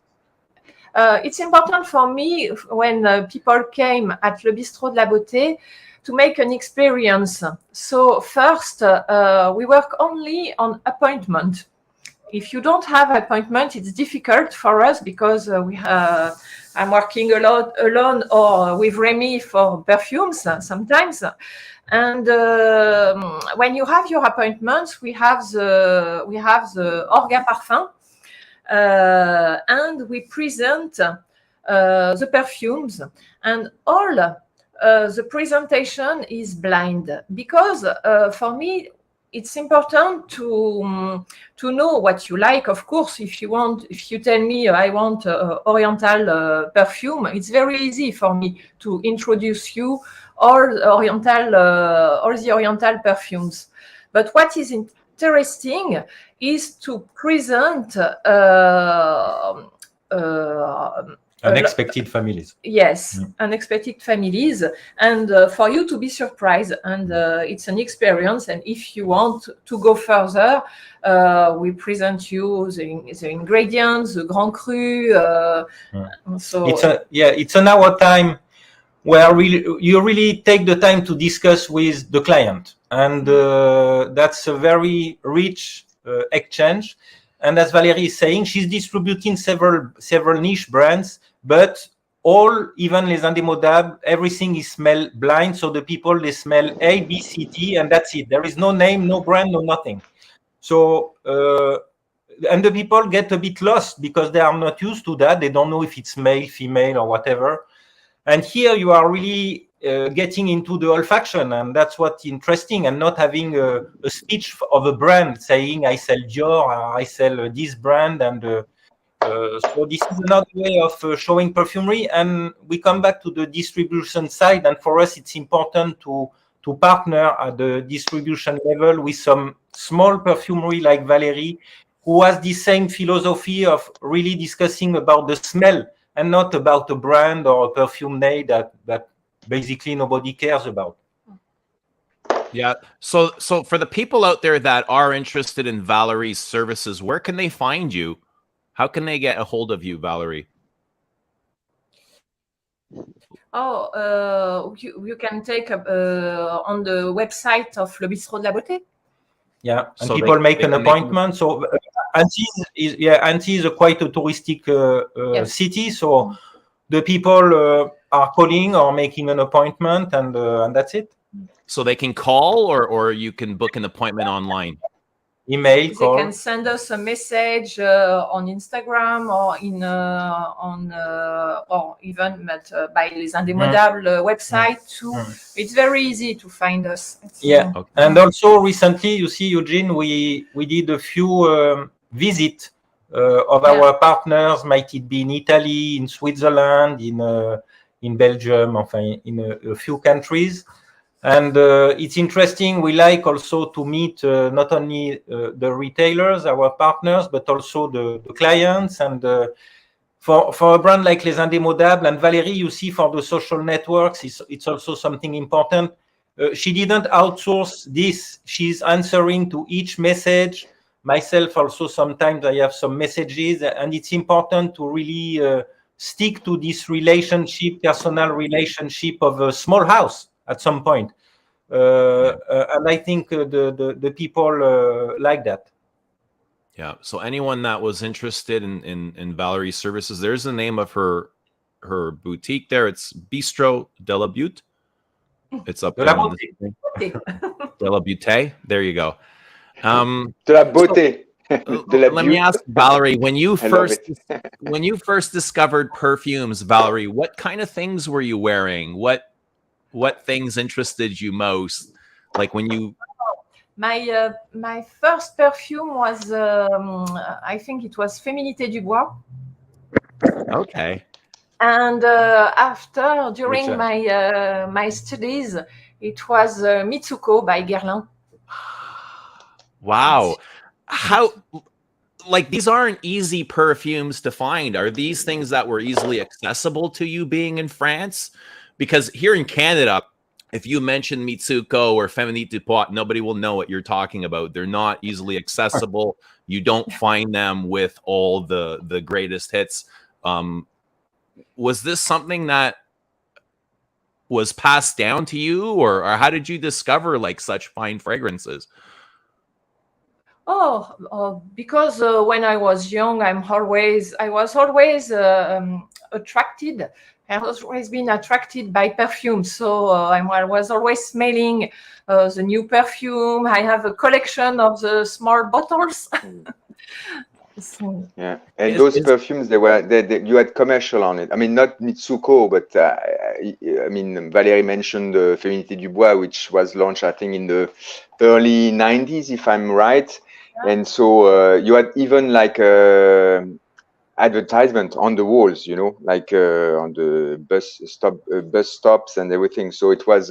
It's important for me, when people came at Le Bistrot de la Beauté, to make an experience. So first, we work only on appointment. If you don't have appointment, it's difficult for us, because I'm working a lot alone or with Remi for perfumes sometimes. And when you have your appointments, we have the Orga Parfum, and we present the perfumes, and all the presentation is blind, because for me it's important to know what you like. Of course, if you tell me I want Oriental perfume, it's very easy for me to introduce you all the Oriental perfumes. But what is interesting is to present unexpected families. Yes, unexpected families, and for you to be surprised, and it's an experience. And if you want to go further, we present you the ingredients, the Grand Cru. So it's an hour time where you really take the time to discuss with the client, and that's a very rich exchange. And as Valêrie is saying, she's distributing several niche brands, but even Les Indémodables, everything is smell blind. So the people, they smell A, B, C, D, and that's it. There is no name, no brand, no nothing. So, and the people get a bit lost, because they are not used to that. They don't know if it's male, female, or whatever. And here you are really getting into the olfaction, and that's what's interesting, and not having a speech of a brand saying I sell Dior, I sell this brand, and so this is another way of showing perfumery. And we come back to the distribution side, and for us it's important to partner at the distribution level with some small perfumery like Valêrie, who has the same philosophy of really discussing about the smell and not about a brand or a perfume name that basically nobody cares about. Yeah. So for the people out there that are interested in Valérie's services, where can they find you? How can they get a hold of you, Valêrie? You can take on the website of Le Bistrot de la Beauté. Yeah, and so people make an appointment. So Annecy is quite a touristic city. So the people are calling or making an appointment, and that's it. So they can call, or you can book an appointment online. email, They call. can send us a message on Instagram or or even by Les Indémodables website too. It's very easy to find us. Yeah, and also recently, you see, Eugene, we did a few visits of our partners. Might it be in Italy, in Switzerland, in Belgium, in a few countries. And it's interesting. We like also to meet not only the retailers, our partners, but also the clients. And for a brand like Les Indémodables and Valêrie, you see, for the social networks, it's also something important. She didn't outsource this. She's answering to each message. Myself also, sometimes I have some messages, and it's important to really stick to this relationship, personal relationship of a small house at some point. And I think the people like that. Yeah. So anyone that was interested in Valérie's services, there's the name of her boutique there. It's Bistro de la Butte. It's up there on the screen. De la Butte. There you go. De la beauté. Let me ask Valêrie, when you first discovered perfumes, Valêrie, what kind of things were you wearing? What things interested you most? Like when you my first perfume was I think it was Féminité du Bois. Okay. And during my studies, it was Mitsuko by Guerlain. Wow. How, like, these aren't easy perfumes to find. Are these things that were easily accessible to you being in France? Because here in Canada, if you mention Mitsuko or Féminité du Bois, nobody will know what you're talking about. They're not easily accessible. You don't find them with all the greatest hits. Was this something that was passed down to you, or how did you discover like such fine fragrances? Because when I was young, I was always attracted. I was always been attracted by perfume. So I was always smelling the new perfume. I have a collection of the small bottles. So, yeah, and those perfumes, you had commercial on it. I mean, not Mitsuko, but I mean, Valêrie mentioned Féminité du Bois, which was launched, I think, in the early 90s, if I'm right. Yeah. And so you had even like advertisement on the walls, you know, like on the bus stops and everything. So it was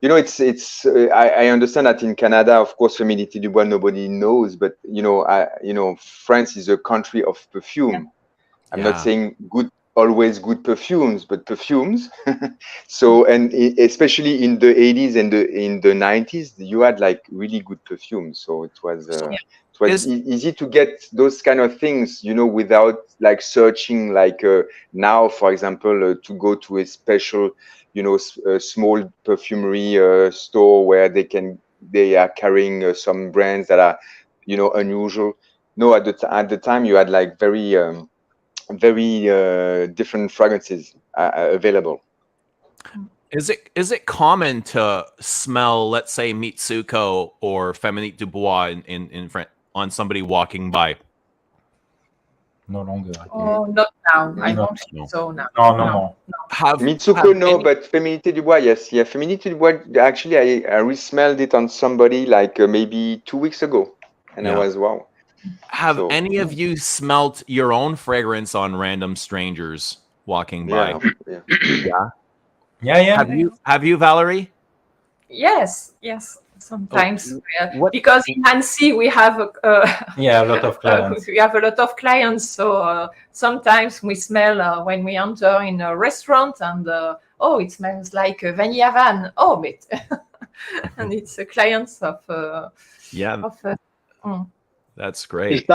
you know, I understand that in Canada, of course, Féminité du Bois nobody knows, but you know, France is a country of perfume. Yeah. I'm not saying always good perfumes, but perfumes. So, and especially in the 80s and in the 90s, you had like really good perfumes. So it was easy to get those kind of things, you know, without like searching like now, for example, to go to a special, you know, a small perfumery store where they are carrying some brands that are, you know, unusual. No, at the time you had like very different fragrances available. Is it common to smell, let's say, Mitsuko or Féminité du Bois in France on somebody walking by? No longer. Oh, not now. I don't think so now. No. Mitsuko, no, but Féminité du Bois, yes. Yeah, Féminité du Bois, actually, I re-smelled it on somebody like maybe 2 weeks ago. And I was, wow. Have any of you smelt your own fragrance on random strangers walking by? Yeah. Have you, Valêrie? Yes. Sometimes, because in Nancy we have a lot of clients. We have a lot of clients, so sometimes we smell when we enter in a restaurant, and it smells like vanilla van. And it's a clients of That's great.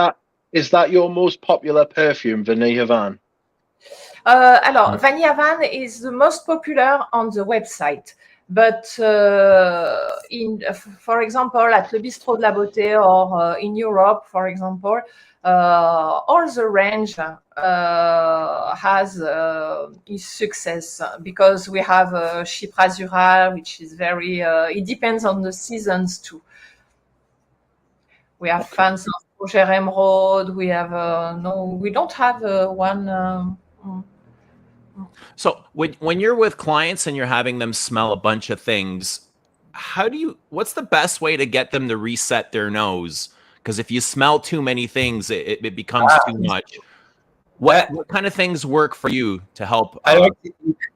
Is that your most popular perfume, Vanilla Van? Alors, Vanilla Van is the most popular on the website. But for example, at Le Bistrot de la Beauté or in Europe, for example, all the range has its success because we have Chypre Azural, which is very, it depends on the seasons too. We have fans of Roger Emerald. We have no, we don't have one. So when you're with clients and you're having them smell a bunch of things, what's the best way to get them to reset their nose? Because if you smell too many things, it becomes too much. What kind of things work for you to help?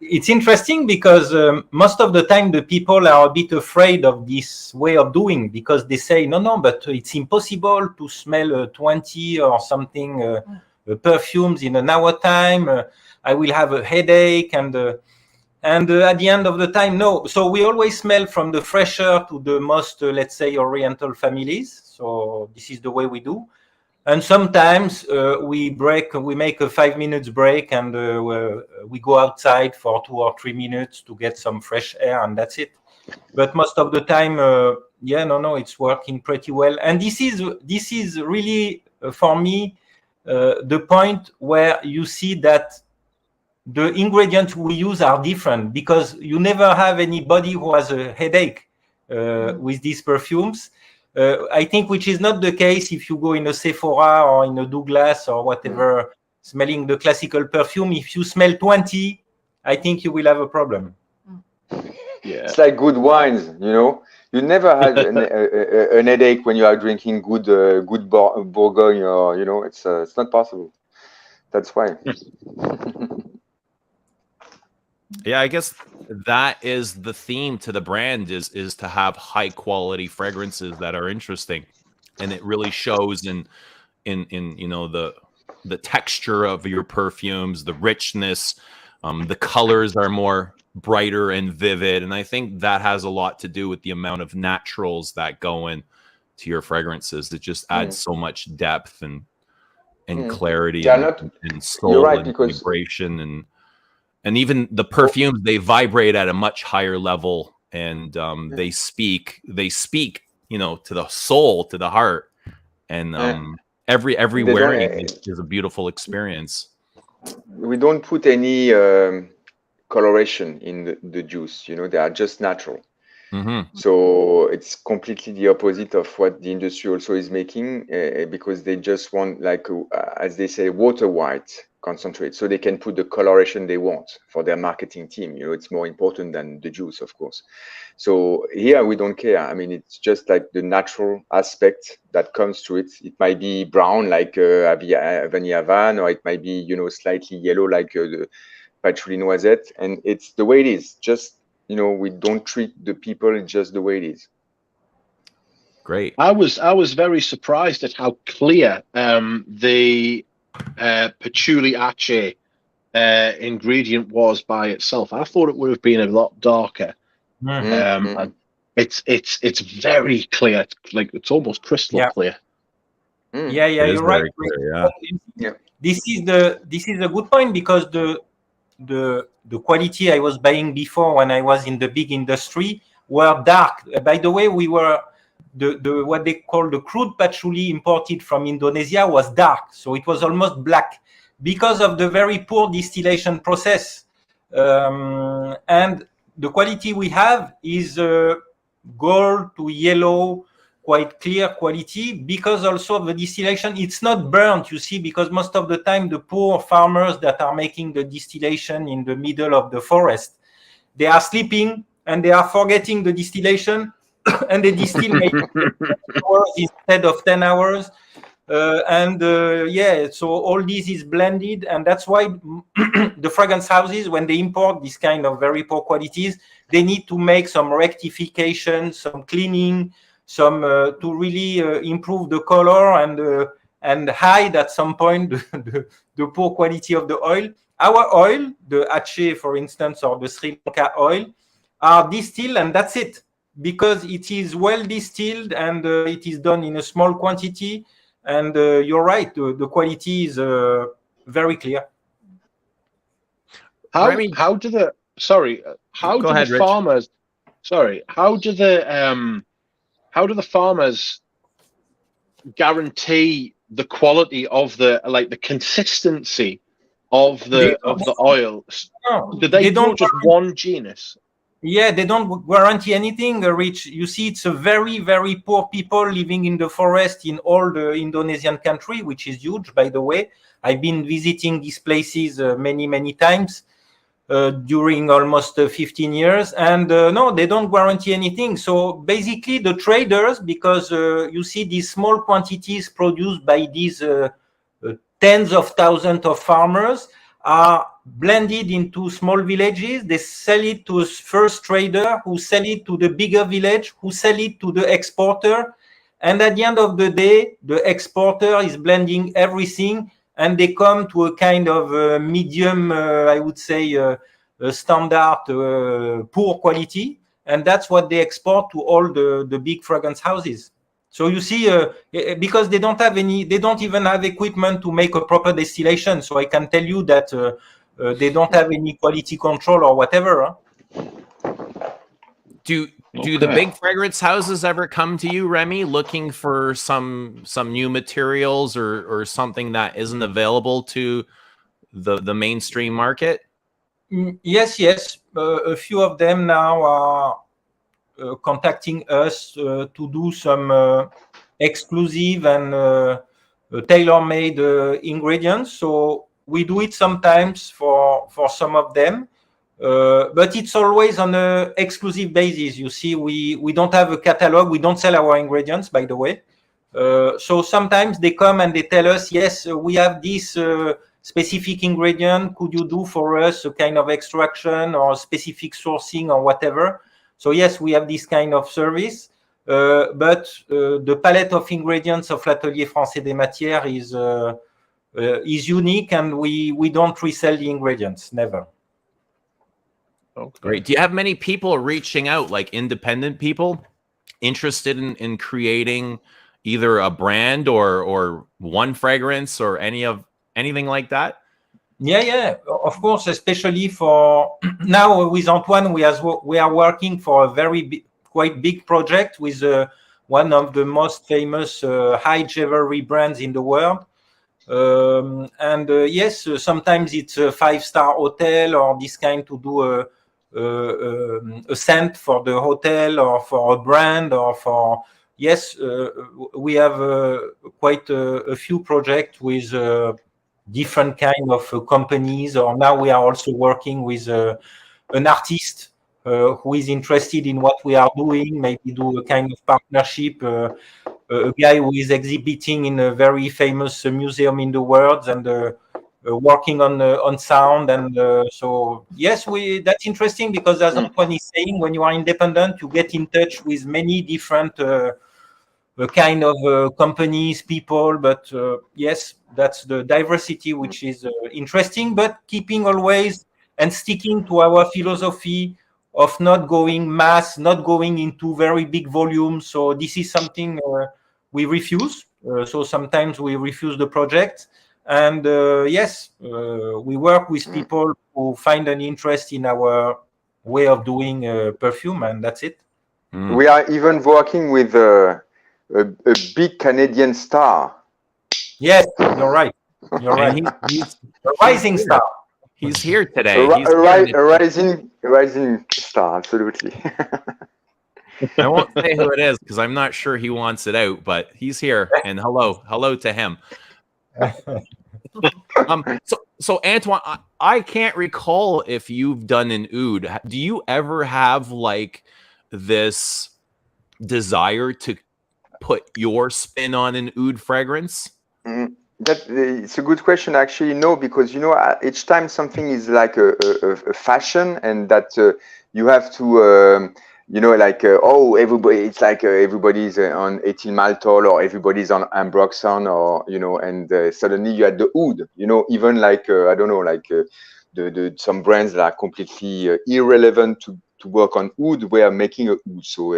It's interesting because most of the time the people are a bit afraid of this way of doing, because they say, no, but it's impossible to smell 20 or something perfumes in an hour time. I will have a headache, and at the end of the time, no. So we always smell from the fresher to the most, let's say, Oriental families. So this is the way we do. And sometimes we make a 5 minutes break, and we go outside for 2 or 3 minutes to get some fresh air, and that's it. But most of the time, it's working pretty well. And this is really, for me, the point where you see that the ingredients we use are different, because you never have anybody who has a headache with these perfumes. I think, which is not the case if you go in a Sephora or in a Douglas or whatever, smelling the classical perfume. If you smell 20, I think you will have a problem. Yeah. It's like good wines, you know. You never had an headache when you are drinking good Bourgogne, or you know, it's not possible. That's why. Yeah, I guess that is the theme to the brand, is to have high quality fragrances that are interesting, and it really shows in you know, the texture of your perfumes, the richness, the colors are more brighter and vivid, and I think that has a lot to do with the amount of naturals that go in to your fragrances. That just adds so much depth and clarity, and soul, and vibration, and even the perfumes, they vibrate at a much higher level, and they speak, you know, to the soul, to the heart, and every wearing is a beautiful experience. We don't put any coloration in the juice, you know, they are just natural. So it's completely the opposite of what the industry also is making, because they just want, like, as they say, water white concentrate, so they can put the coloration they want for their marketing team. You know, it's more important than the juice, of course. So here we don't care. I mean, it's just like the natural aspect that comes to it. It might be brown like Vanilla Van, or it might be, you know, slightly yellow like the Patchouli Noisette, and it's the way it is. Just, you know, we don't treat the people just the way it is. Great. I was very surprised at how clear the patchouli ache ingredient was by itself. I thought it would have been a lot darker. And it's very clear. It's almost crystal clear. Yeah, you're right. Clear, yeah. This is a good point, because the quality I was buying before, when I was in the big industry, were dark. By the way, we were what they call the crude patchouli imported from Indonesia was dark, so it was almost black because of the very poor distillation process. And the quality we have is gold to yellow, quite clear quality, because also of the distillation, it's not burnt, you see, because most of the time the poor farmers that are making the distillation in the middle of the forest, they are sleeping and they are forgetting the distillation, and they distill maybe 10 hours instead of 10 hours. So all this is blended, and that's why the fragrance houses, when they import this kind of very poor qualities, they need to make some rectification, some cleaning, some to really improve the color and hide at some point the poor quality of the oil. Our oil, the Ache, for instance, or the Sri Lanka oil, are distilled, and that's it, because it is well distilled and it is done in a small quantity. And you're right, the quality is very clear. How do the farmers guarantee the quality of the consistency of the oil? Do they grow just one genus? Yeah, they don't guarantee anything, Rich. You see, it's a very, very poor people living in the forest in all the Indonesian country, which is huge, by the way. I've been visiting these places many, many times during almost 15 years. And no, they don't guarantee anything. So basically the traders, because you see these small quantities produced by these tens of thousands of farmers are blended into small villages. They sell it to a first trader who sell it to the bigger village, who sell it to the exporter. And at the end of the day, the exporter is blending everything, and they come to a kind of medium, I would say, standard, poor quality. And that's what they export to all the big fragrance houses. So you see, because they don't even have equipment to make a proper distillation. So I can tell you that they don't have any quality control or whatever. Do the big fragrance houses ever come to you, Remi, looking for some new materials or something that isn't available to the mainstream market? Yes. A few of them now are contacting us to do some exclusive and tailor-made ingredients. So we do it sometimes for some of them, but it's always on an exclusive basis. You see, we don't have a catalog. We don't sell our ingredients, by the way. So sometimes they come and they tell us, yes, we have this specific ingredient. Could you do for us a kind of extraction or specific sourcing or whatever? So yes, we have this kind of service, but the palette of ingredients of l'Atelier Français des Matières is unique, and we don't resell the ingredients, never. Okay. Great. Do you have many people reaching out, like independent people interested in creating either a brand or one fragrance or anything like that? Yeah, of course, especially for now with Antoine, we are working for a quite big project with one of the most famous high jewelry brands in the world. Yes, sometimes it's a 5-star hotel or this kind to do a scent for the hotel or for a brand or for, yes, we have quite a few projects with different kind of companies, or now we are also working with an artist who is interested in what we are doing, maybe do a kind of partnership, a guy who is exhibiting in a very famous museum in the world and working on sound. And so yes, that's interesting, because as Antoine is saying, when you are independent, you get in touch with many different kind of companies, people, but yes, that's the diversity which is interesting, but keeping always and sticking to our philosophy of not going mass, not going into very big volumes. So this is something we refuse. So sometimes we refuse the project, and yes, we work with people who find an interest in our way of doing perfume, and that's it. We are even working with a big Canadian star. Yes, you're right. You're right. He's a rising star. He's here today. A rising star, absolutely. I won't say who it is because I'm not sure he wants it out, but he's here, and hello to him. So Antoine, I can't recall if you've done an oud. Do you ever have like this desire to put your spin on an oud fragrance? It's a good question, actually. No, because each time something is like a fashion, and that you have to everybody, it's like everybody's on 18 maltol, or everybody's on ambroxan, or and suddenly you had the oud, even like I don't know, like the some brands that are completely irrelevant to work on oud were making a oud. So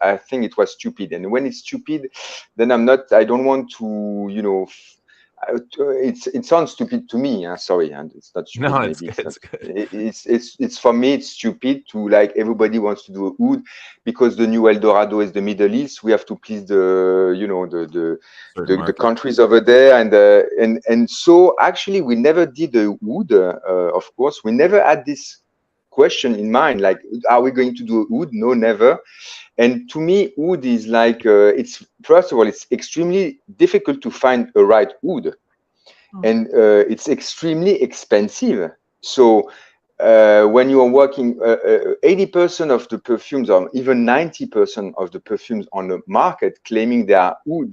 I think it was stupid, and when it's stupid, then I don't want to it sounds stupid to me. Sorry, and it's not stupid. No, maybe it's good. It's for me, it's stupid to like everybody wants to do a oud because the new El Dorado is the Middle East. We have to please the the countries over there, and so actually we never did a oud. Of course, we never had this question in mind, like, are we going to do oud? No, never. And to me, oud is like, it's, first of all, it's extremely difficult to find a right oud. And it's extremely expensive. So when you are working, 80% of the perfumes, or even 90% of the perfumes on the market claiming they have oud,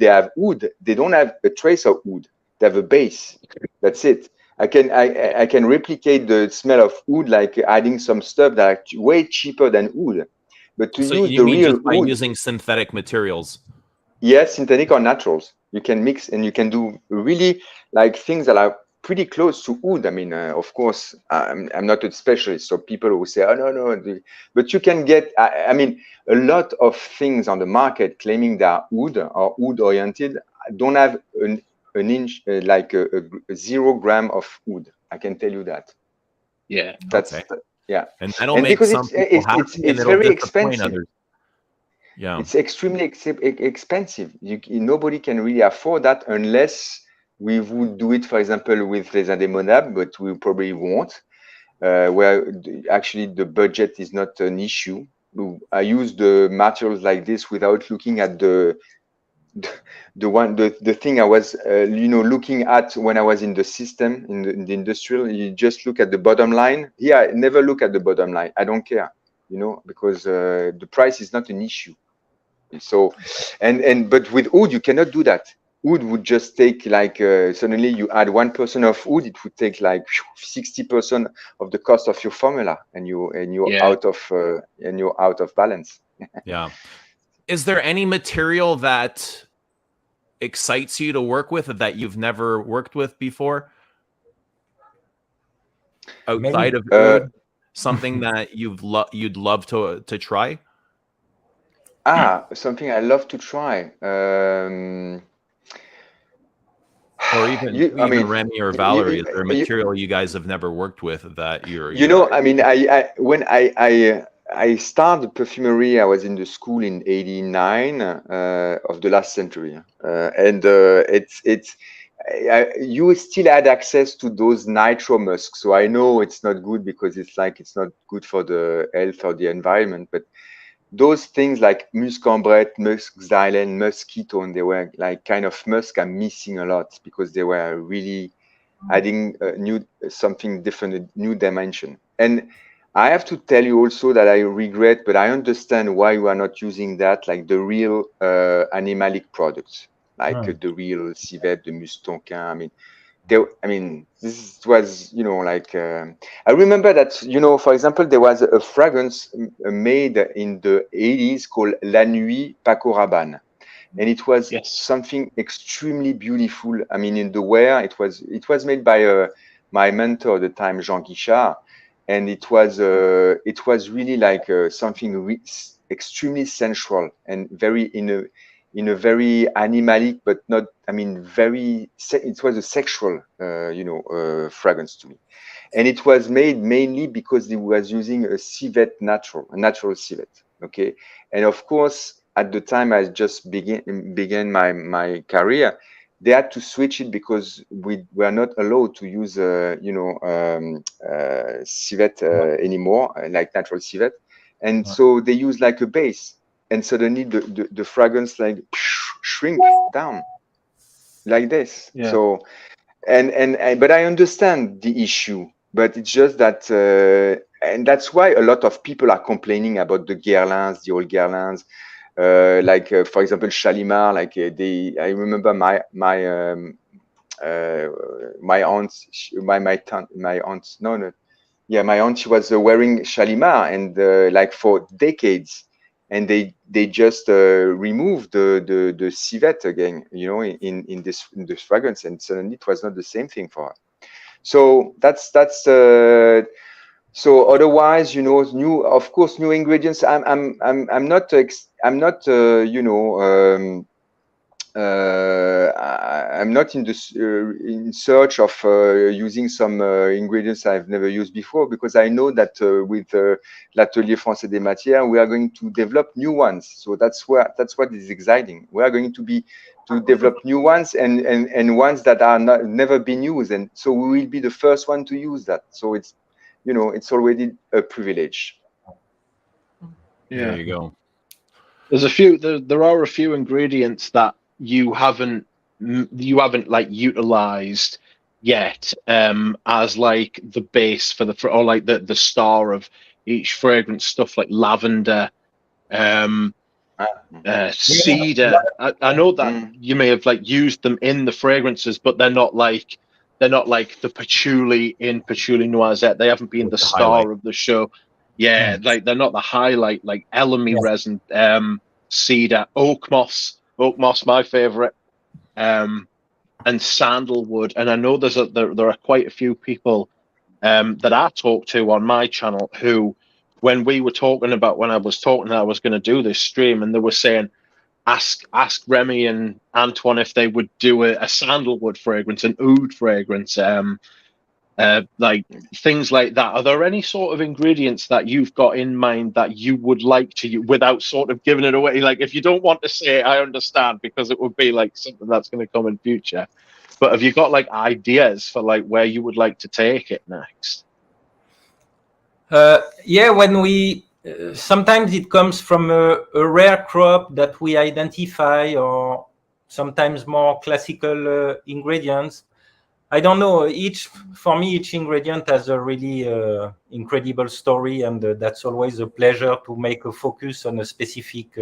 they don't have a trace of oud. They have a base. That's it. I can replicate the smell of oud like adding some stuff that are way cheaper than oud. But to use the real just by oud, using synthetic materials. yes, synthetic or naturals, you can mix and you can do really like things that are pretty close to oud. I mean, of course, I'm not a specialist, so people who say, oh, no, but you can get, I mean, a lot of things on the market claiming they are oud or oud oriented don't have an inch, like a 0 gram of oud. I can tell you that. Yeah. That's, okay. yeah. And that'll And make because some people happy, and it's it'll very disappoint expensive. others. Yeah. It's extremely expensive. Nobody can really afford that unless we would do it, for example, with Les Indémodables, but we probably won't, where actually the budget is not an issue. I use the materials like this without looking at the thing I was, looking at when I was in the system, in the industrial. You just look at the bottom line. Here, I never look at the bottom line. I don't care, because the price is not an issue. So, but with oud, you cannot do that. Oud would just take like, suddenly you add 1% of oud, it would take like 60% of the cost of your formula, and you're out of balance. Yeah. Is there any material that excites you to work with that you've never worked with before? Outside of oud, something that you'd love to try? Something I love to try. Or even Remi or Valêrie, is there a material you guys have never worked with that you're I mean, when I started perfumery, I was in the school in '89 of the last century, and you still had access to those nitro musks. So I know it's not good because it's not good for the health or the environment, but those things like muscambret, musk xylene, musk ketone, they were like kind of musk I'm missing a lot because they were really adding something different, a new dimension. And I have to tell you also that I regret, but I understand why you are not using that, like the real animalic products, like the real civet, the mustonquin. I mean, this was, I remember that, for example, there was a fragrance made in the 80s called La Nuit Paco Rabanne. And it was something extremely beautiful. I mean, in the wear, it was made by my mentor at the time, Jean Guichard. And it was really like something extremely sensual and very in a very animalic, but not, I mean, it was a sexual, fragrance to me. And it was made mainly because it was using a natural civet. Okay. And of course, at the time I just began my career, they had to switch it because we were not allowed to use, civet anymore, like natural civet. And so they use like a base. And suddenly the fragrance like shrink down like this. Yeah. So, but I understand the issue, but it's just that, and that's why a lot of people are complaining about the guerlains, the old guerlains, for example, Shalimar, I remember my aunt, my aunt, she was wearing Shalimar and like for decades. And they just removed the civet again, in this fragrance, and suddenly it was not the same thing for her. So that's so otherwise, new ingredients. I'm not in search of using some ingredients I've never used before, because I know that with l'Atelier Français des Matières, we are going to develop new ones. So that's what is exciting. We are going to develop new ones and ones that are never been used, and so we will be the first one to use that. So it's you know, it's already a privilege. Yeah. There you go. There's a few. There are a few ingredients that you haven't like utilized yet as like the base for the, or like the star of each fragrance, stuff like lavender, cedar. I know that you may have like used them in the fragrances, but they're not like the patchouli in Patchouli Noisette. They haven't been the star of the show. Yeah, like they're not the highlight, like elemi resin, cedar, oak moss, my favorite, and sandalwood. And I know there are quite a few people that I talk to on my channel who, when I was talking that I was going to do this stream, and they were saying, ask Remi and Antoine if they would do a sandalwood fragrance, an oud fragrance, like things like that. Are there any sort of ingredients that you've got in mind that you would like to use without sort of giving it away? Like, if you don't want to say it, I understand, because it would be like something that's going to come in future. But have you got like ideas for like where you would like to take it next? Yeah, when we sometimes it comes from a rare crop that we identify, or sometimes more classical ingredients. I don't know. For me, each ingredient has a really incredible story, and that's always a pleasure to make a focus on a specific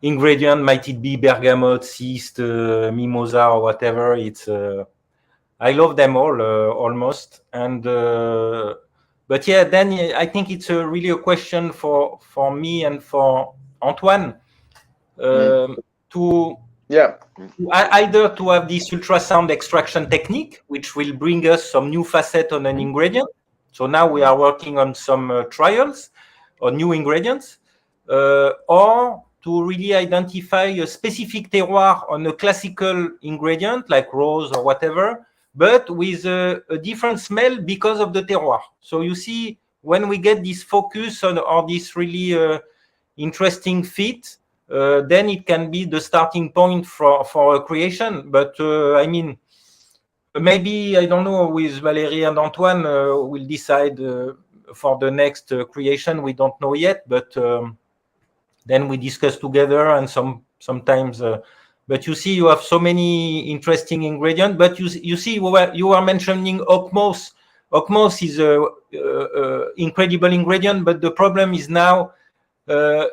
ingredient. Might it be bergamot, cyst, mimosa, or whatever? It's I love them all almost, and but yeah, then I think it's really a question for me and for Antoine to. Yeah. Either to have this ultrasound extraction technique, which will bring us some new facet on an ingredient. So now we are working on some trials on new ingredients, or to really identify a specific terroir on a classical ingredient like rose or whatever, but with a different smell because of the terroir. So you see, when we get this focus on this really interesting fit, then it can be the starting point for a creation. But I mean, maybe, I don't know, with Valêrie and Antoine, we'll decide for the next creation. We don't know yet, but then we discuss together, and sometimes. But you see, you have so many interesting ingredients. But you see, you are mentioning oak moss. Oak moss is a incredible ingredient, but the problem is now,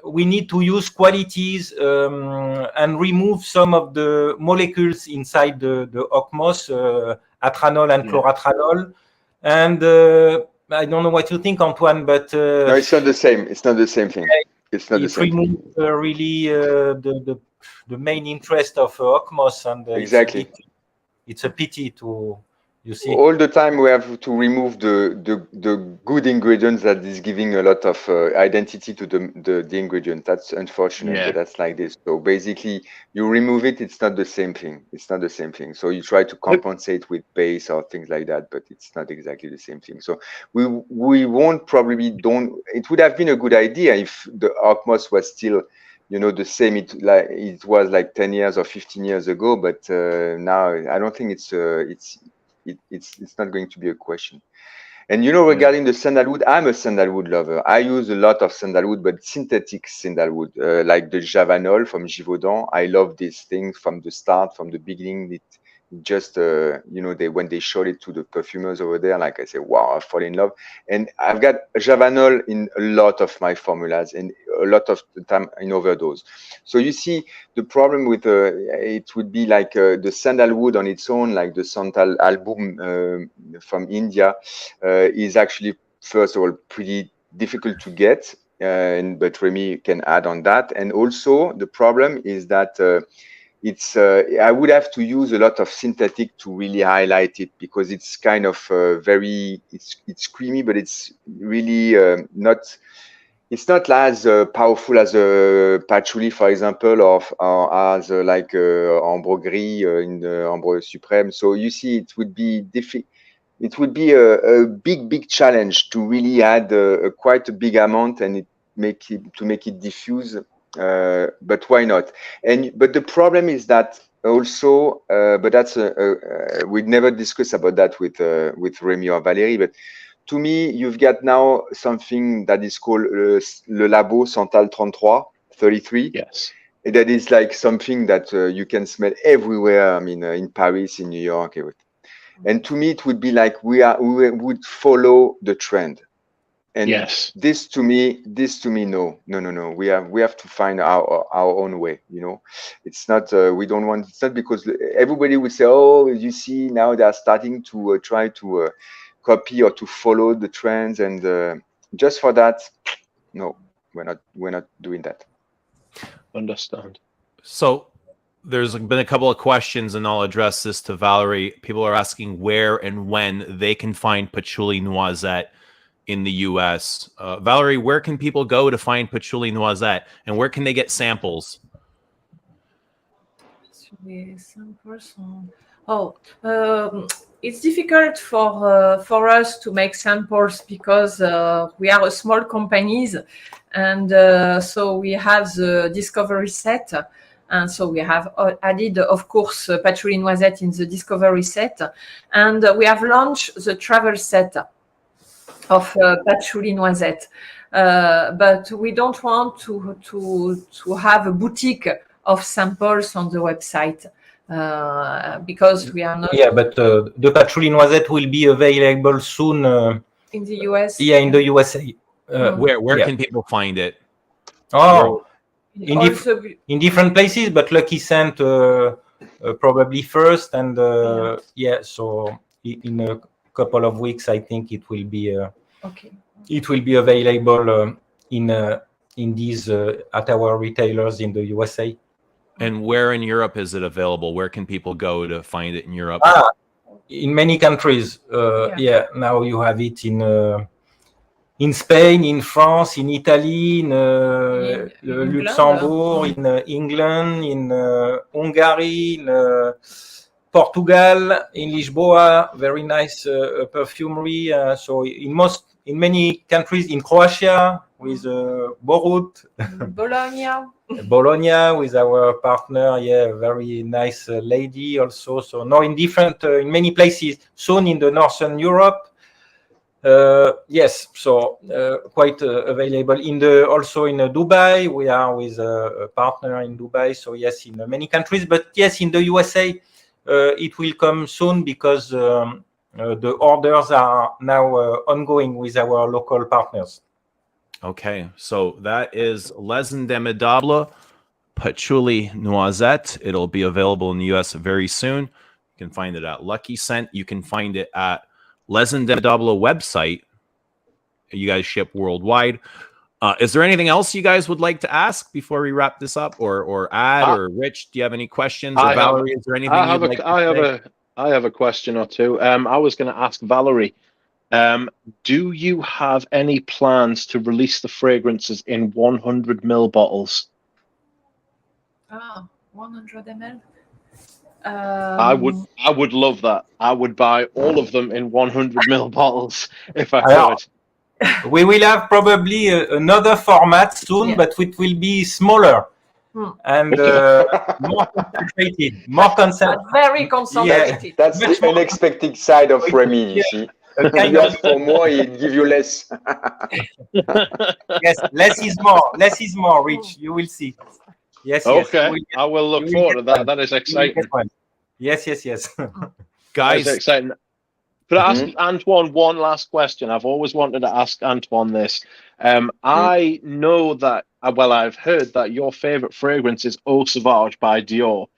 we need to use qualities and remove some of the molecules inside the oak moss, atranol and chlorotranol. And I don't know what you think, Antoine, but no, it's not the same. It's not the same thing. It's not the same. It removes really the main interest of oak moss, and exactly. It's a pity to. You see, all the time we have to remove the good ingredients that is giving a lot of identity to the ingredient. That's unfortunate, but that's like this. So basically, you remove it, it's not the same thing. It's not the same thing. So you try to compensate with base or things like that, but it's not exactly the same thing. So we won't probably don't. It would have been a good idea if the oak moss was still, you know, the same it was like 10 years or 15 years ago. But now I don't think it's not going to be a question. And you know, regarding the sandalwood, I'm a sandalwood lover. I use a lot of sandalwood, but synthetic sandalwood, like the Javanol from Givaudan. I love this thing from the start, from the beginning. It just, you know, when they showed it to the perfumers over there, like I say, wow, I fall in love. And I've got Javanol in a lot of my formulas, and a lot of the time in overdose. So you see, the problem with it would be like the sandalwood on its own, like the Santal album from India, is actually, first of all, pretty difficult to get, but Remi can add on that. And also the problem is that I would have to use a lot of synthetic to really highlight it, because it's kind of it's creamy, but it's really not. It's not as powerful as a patchouli, for example, or as like Ambre Gris in the Ambre Suprême. So you see, it would be it would be a big challenge to really add quite a big amount and make it diffuse. But why not? But the problem is that also, but that's we'd never discuss about that with Remi or Valêrie. But to me, you've got now something that is called Le Labo Santal 33. Yes. That is like something that you can smell everywhere. I mean, in Paris, in New York, everything. And to me, it would be like we would follow the trend. And yes, this to me, no. We have to find our own way. You know, it's not. We don't want. It's not because everybody would say, "Oh, you see, now they are starting to try to copy or to follow the trends." And just for that, no, we're not doing that. Understand. So there's been a couple of questions, and I'll address this to Valêrie. People are asking where and when they can find patchouli noisette in the US. Valêrie, where can people go to find patchouli noisette, and where can they get samples? It's difficult for us to make samples because we are a small companies, and so we have the discovery set, and so we have added, of course, patchouli noisette in the discovery set, and we have launched the travel set of patchouli noisette, but we don't want to have a boutique of samples on the website. Because we are not. Yeah, but the patchouli noisette will be available soon in the US. Yeah, in the USA. Where can people find it? Oh, in different places, but Lucky Scent probably first, and yeah. So in a couple of weeks, I think it will be it will be available in these at our retailers in the USA. And where in Europe is it available? Where can people go to find it in Europe? In many countries. Yeah, now you have it in Spain, in France, in Italy, in Luxembourg, in England, in Hungary, in Portugal, in Lisboa. Very nice perfumery. So in many countries, in Croatia with Borut. Bologna with our partner, yeah, very nice lady also. So now in many places, soon in the Northern Europe. Yes, so quite available also in Dubai. We are with a partner in Dubai. So yes, in many countries, but yes, in the USA, it will come soon because the orders are now ongoing with our local partners. Okay, so that is Les Indémodables Patchouli Noisette. It'll be available in the US very soon. You can find it at Lucky Scent. You can find it at Les Indémodables website. You guys ship worldwide. Is there anything else you guys would like to ask before we wrap this up, or add, or Rich, do you have any questions? Or Valêrie, is there anything I have a question or two. I was going to ask Valêrie, do you have any plans to release the fragrances in 100 ml bottles? 100 ml. I would love that. I would buy all of them in 100 ml bottles if I could. We will have probably another format soon, but it will be smaller and more concentrated. Very concentrated. Yeah, that's the unexpected side of Remi, you see. If you ask for more, he'd give you less. Yes, less is more. Less is more, Rich. You will see. Yes, okay. I will look forward to that. That is exciting. Yes. Guys, that is exciting. Could I ask Antoine one last question? I've always wanted to ask Antoine this. I know that, well, I've heard that your favorite fragrance is Eau Sauvage by Dior,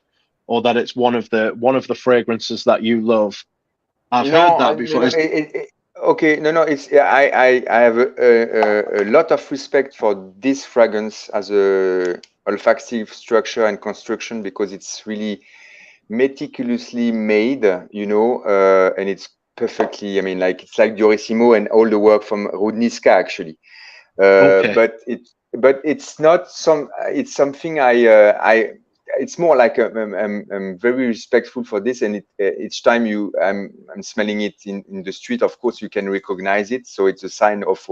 or that it's one of the fragrances that you love. I've heard that before. Okay, no, it's I have a lot of respect for this fragrance as a olfactive structure and construction, because it's really meticulously made, you know, and it's perfectly, I mean, like, it's like Diorissimo and all the work from Rudniska, actually. But it's not it's something it's more like I'm very respectful for this, and each time I'm smelling it in the street, of course you can recognize it. So it's a sign of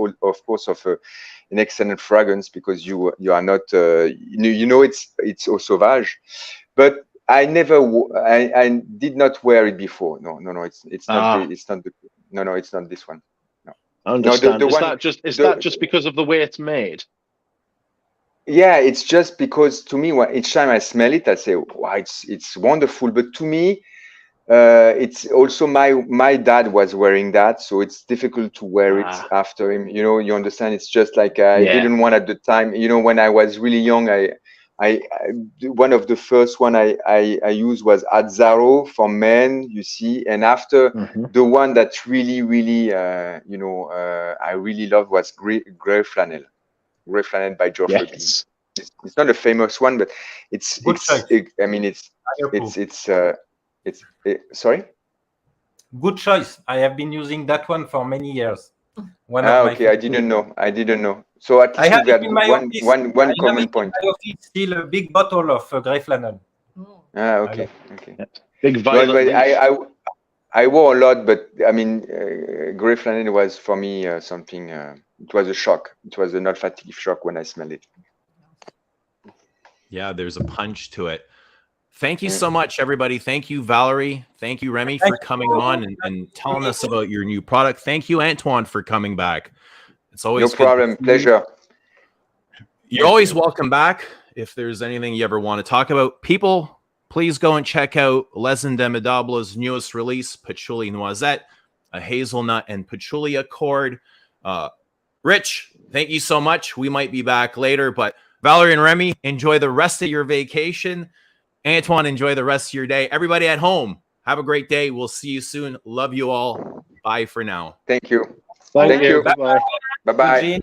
course of an excellent fragrance, because you are not you know it's Eau Sauvage, but I did not wear it before. No, it's not. It's not this one. No. I understand. No, is that just because of the way it's made? Yeah, it's just because to me, each time I smell it, I say, wow, it's wonderful. But to me, it's also my dad was wearing that, so it's difficult to wear it after him. You know, you understand? It's just like I didn't want at the time. You know, when I was really young, I one of the first one I used was Azzaro for men, you see, and after the one that really I really loved was Grey Flannel by Geoffrey Bean. It's not a famous one, but sorry. Good choice. I have been using that one for many years. Okay, I didn't know. So at least we got one common point. In my office, still a big bottle of Grey Flannel. Okay. Big violet. I wore a lot, but I mean, Grey Flannel was for me something. It was a shock. It was an olfactory shock when I smelled it. Yeah, there's a punch to it. Thank you so much, everybody. Thank you, Valêrie. Thank you, Remi, for coming on and telling us about your new product. Thank you, Antoine, for coming back. It's always no problem. Pleasure. You're always welcome back. If there's anything you ever want to talk about, people, please go and check out Les Indémodables' newest release, Patchouli Noisette, a hazelnut and patchouli accord. Rich, thank you so much. We might be back later, but Valêrie and Remi, enjoy the rest of your vacation. Antoine, enjoy the rest of your day. Everybody at home, have a great day. We'll see you soon. Love you all. Bye for now. Thank you. Thank you. Bye-bye.